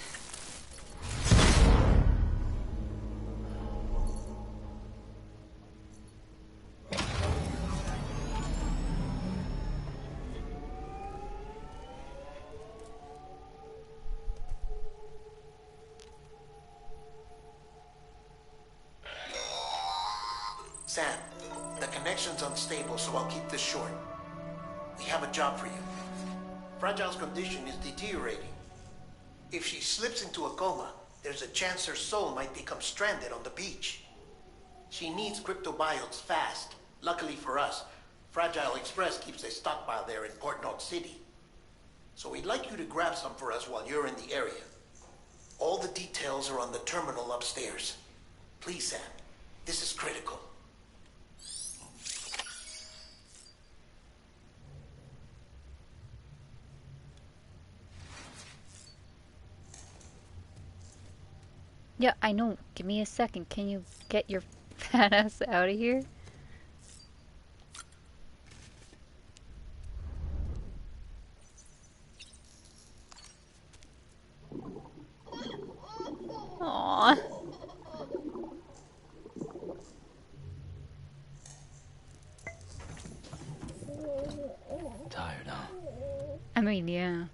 Sam, the connection's unstable, so I'll keep this short. We have a job for you. Fragile's condition is deteriorating. If she slips into a coma, there's a chance her soul might become stranded on the beach. She needs cryptobiotes fast. Luckily for us, Fragile Express keeps a stockpile there in Port North City. So we'd like you to grab some for us while you're in the area. All the details are on the terminal upstairs. Please, Sam, this is critical. Yeah, I know. Give me a second. Can you get your fat ass out of here? Aww. Tired, huh? I mean, yeah.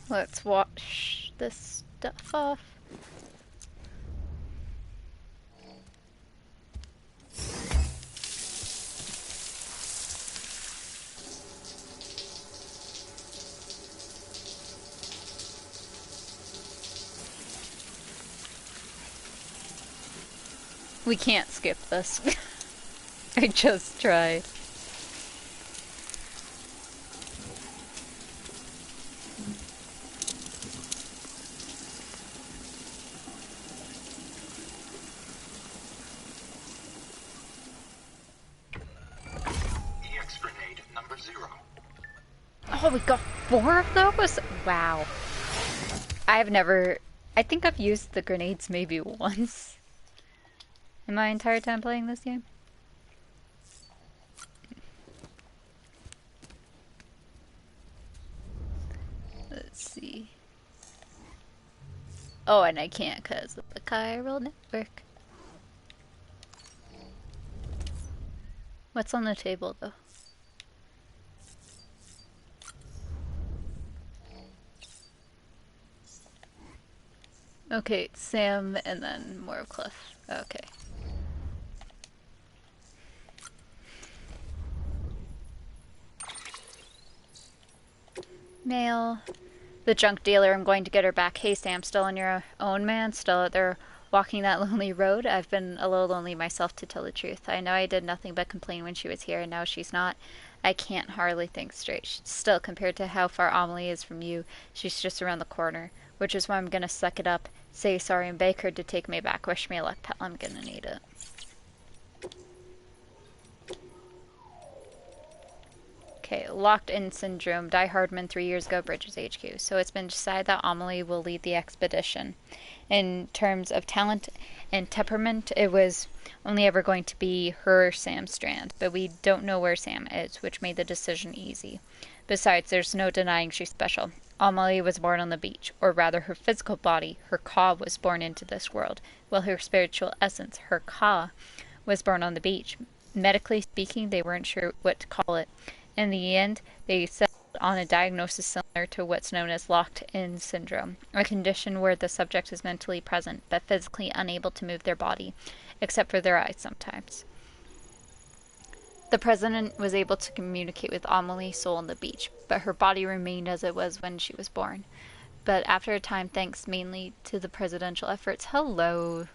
Let's wash this stuff off. We can't skip this. I just tried. EX grenade number 0. Oh, we got 4 of those? Wow. I've never... I think I've used the grenades maybe once in my entire time playing this game. Let's see. Oh, and I can't because of the chiral network. What's on the table, though? Okay, Sam, and then more of Cliff. Okay. Mail. The junk dealer, I'm going to get her back. Hey, Sam, still on your own, man? Still out there walking that lonely road? I've been a little lonely myself, to tell the truth. I know I did nothing but complain when she was here, and now she's not. I can't hardly think straight. Still, compared to how far Amelie is from you, she's just around the corner. Which is why I'm gonna suck it up, say sorry, and beg her to take me back. Wish me luck, pal. I'm gonna need it. Okay, locked in syndrome. Die Hardman 3 years ago, Bridges HQ. So it's been decided that Amelie will lead the expedition. In terms of talent and temperament, it was only ever going to be her or Sam Strand, but we don't know where Sam is, which made the decision easy. Besides, there's no denying she's special. Amelie was born on the beach, or rather her physical body, her Ka, was born into this world, while her spiritual essence, her Ka, was born on the beach. Medically speaking, they weren't sure what to call it. In the end, they settled on a diagnosis similar to what's known as locked-in syndrome, a condition where the subject is mentally present but physically unable to move their body, except for their eyes sometimes. The president was able to communicate with Amelie's soul on the beach, but her body remained as it was when she was born. But after a time, thanks mainly to the presidential efforts, hello,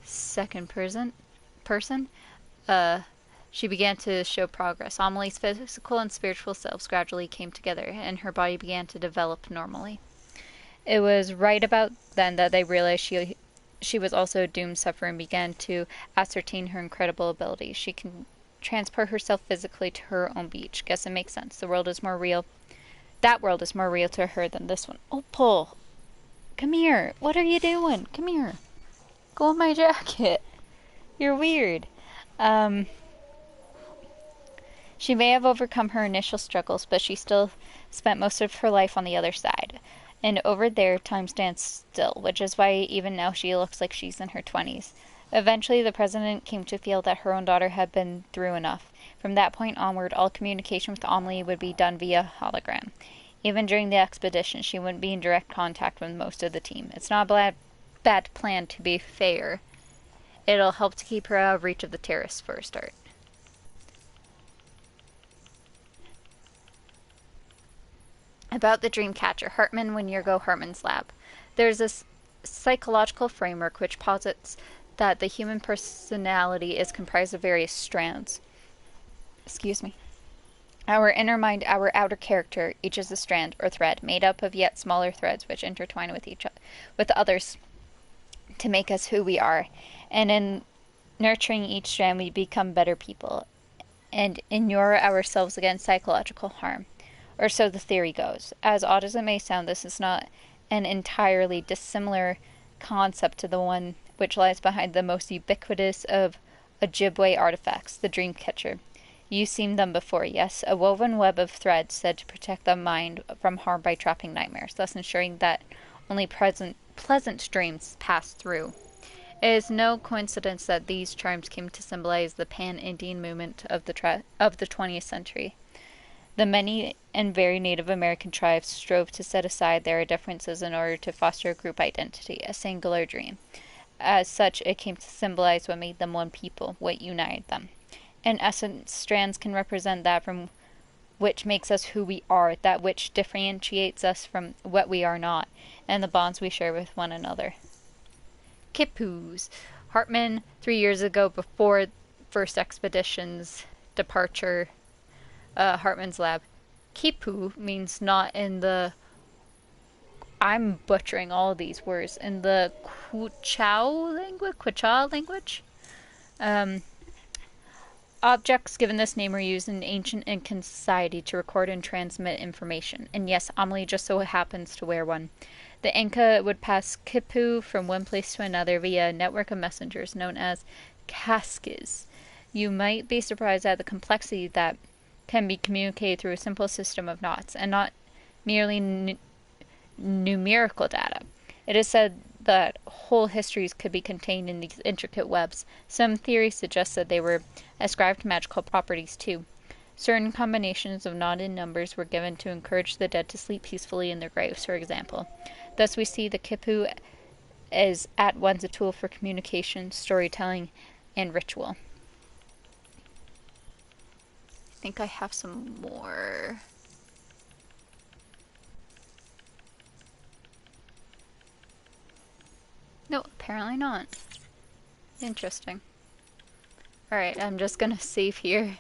second person, she began to show progress. Amelie's physical and spiritual selves gradually came together, and her body began to develop normally. It was right about then that they realized she was also a doomed sufferer and began to ascertain her incredible abilities. transport herself physically to her own beach. Guess it makes sense. The world is more real. That world is more real to her than this one. Opal, come here. What are you doing? Come here. Go on my jacket. You're weird. She may have overcome her initial struggles, but she still spent most of her life on the other side. And over there, time stands still, which is why even now she looks like she's in her 20s. Eventually, the president came to feel that her own daughter had been through enough. From that point onward, all communication with Amelie would be done via hologram. Even during the expedition, she wouldn't be in direct contact with most of the team. It's not a bad plan, to be fair. It'll help to keep her out of reach of the terrorists for a start. About the Dreamcatcher, Hartman Winiergo Hartman's lab. There's a psychological framework which posits that the human personality is comprised of various strands. Excuse me. Our inner mind, our outer character, each is a strand or thread made up of yet smaller threads which intertwine with others to make us who we are. And in nurturing each strand, we become better people and inure ourselves against psychological harm. Or so the theory goes. As odd as it may sound, this is not an entirely dissimilar concept to the one which lies behind the most ubiquitous of Ojibwe artifacts, the Dreamcatcher. You've seen them before, yes? A woven web of threads said to protect the mind from harm by trapping nightmares, thus ensuring that only pleasant dreams pass through. It is no coincidence that these charms came to symbolize the pan-Indian movement of the 20th century. The many and very Native American tribes strove to set aside their differences in order to foster a group identity, a singular dream. As such, it came to symbolize what made them one people, what united them. In essence, strands can represent that from which makes us who we are, that which differentiates us from what we are not, and the bonds we share with one another. Kippus. Hartman, 3 years ago, before first expedition's departure, Hartman's lab. Kipu means not in the... I'm butchering all these words. In the Quechua language? Objects given this name were used in ancient Incan society to record and transmit information. And yes, Amelie just so happens to wear one. The Inca would pass Kipu from one place to another via a network of messengers known as casques. You might be surprised at the complexity that can be communicated through a simple system of knots, and not merely numerical data. It is said that whole histories could be contained in these intricate webs. Some theories suggest that they were ascribed magical properties too. Certain combinations of knotted numbers were given to encourage the dead to sleep peacefully in their graves, for example. Thus we see the Kipu as at once a tool for communication, storytelling, and ritual. I think I have some more. No, apparently not. Interesting. Alright, I'm just gonna save here.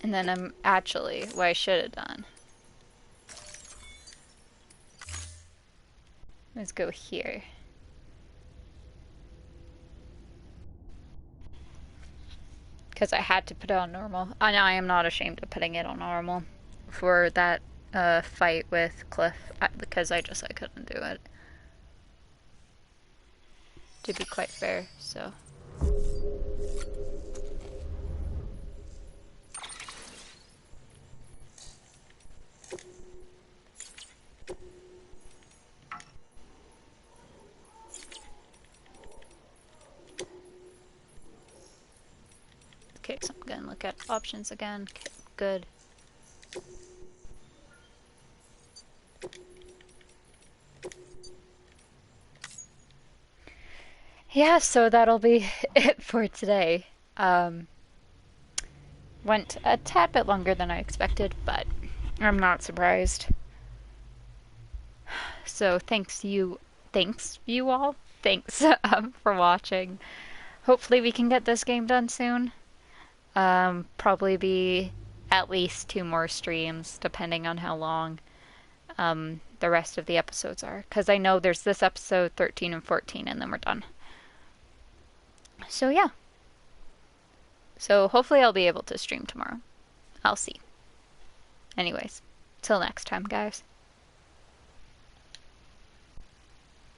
And then I'm actually, what I should have done. Let's go here. Because I had to put it on normal. And I am not ashamed of putting it on normal for that fight with Cliff, because I couldn't do it. To be quite fair, so. Okay, so I'm gonna look at options again. Okay, good. Yeah, so that'll be it for today. Went a tad bit longer than I expected, but I'm not surprised. So thanks you all. Thanks for watching. Hopefully we can get this game done soon. Probably be at least 2 more streams, depending on how long the rest of the episodes are. Because I know there's this episode 13 and 14, and then we're done. So yeah. So hopefully I'll be able to stream tomorrow. I'll see. Anyways, till next time, guys.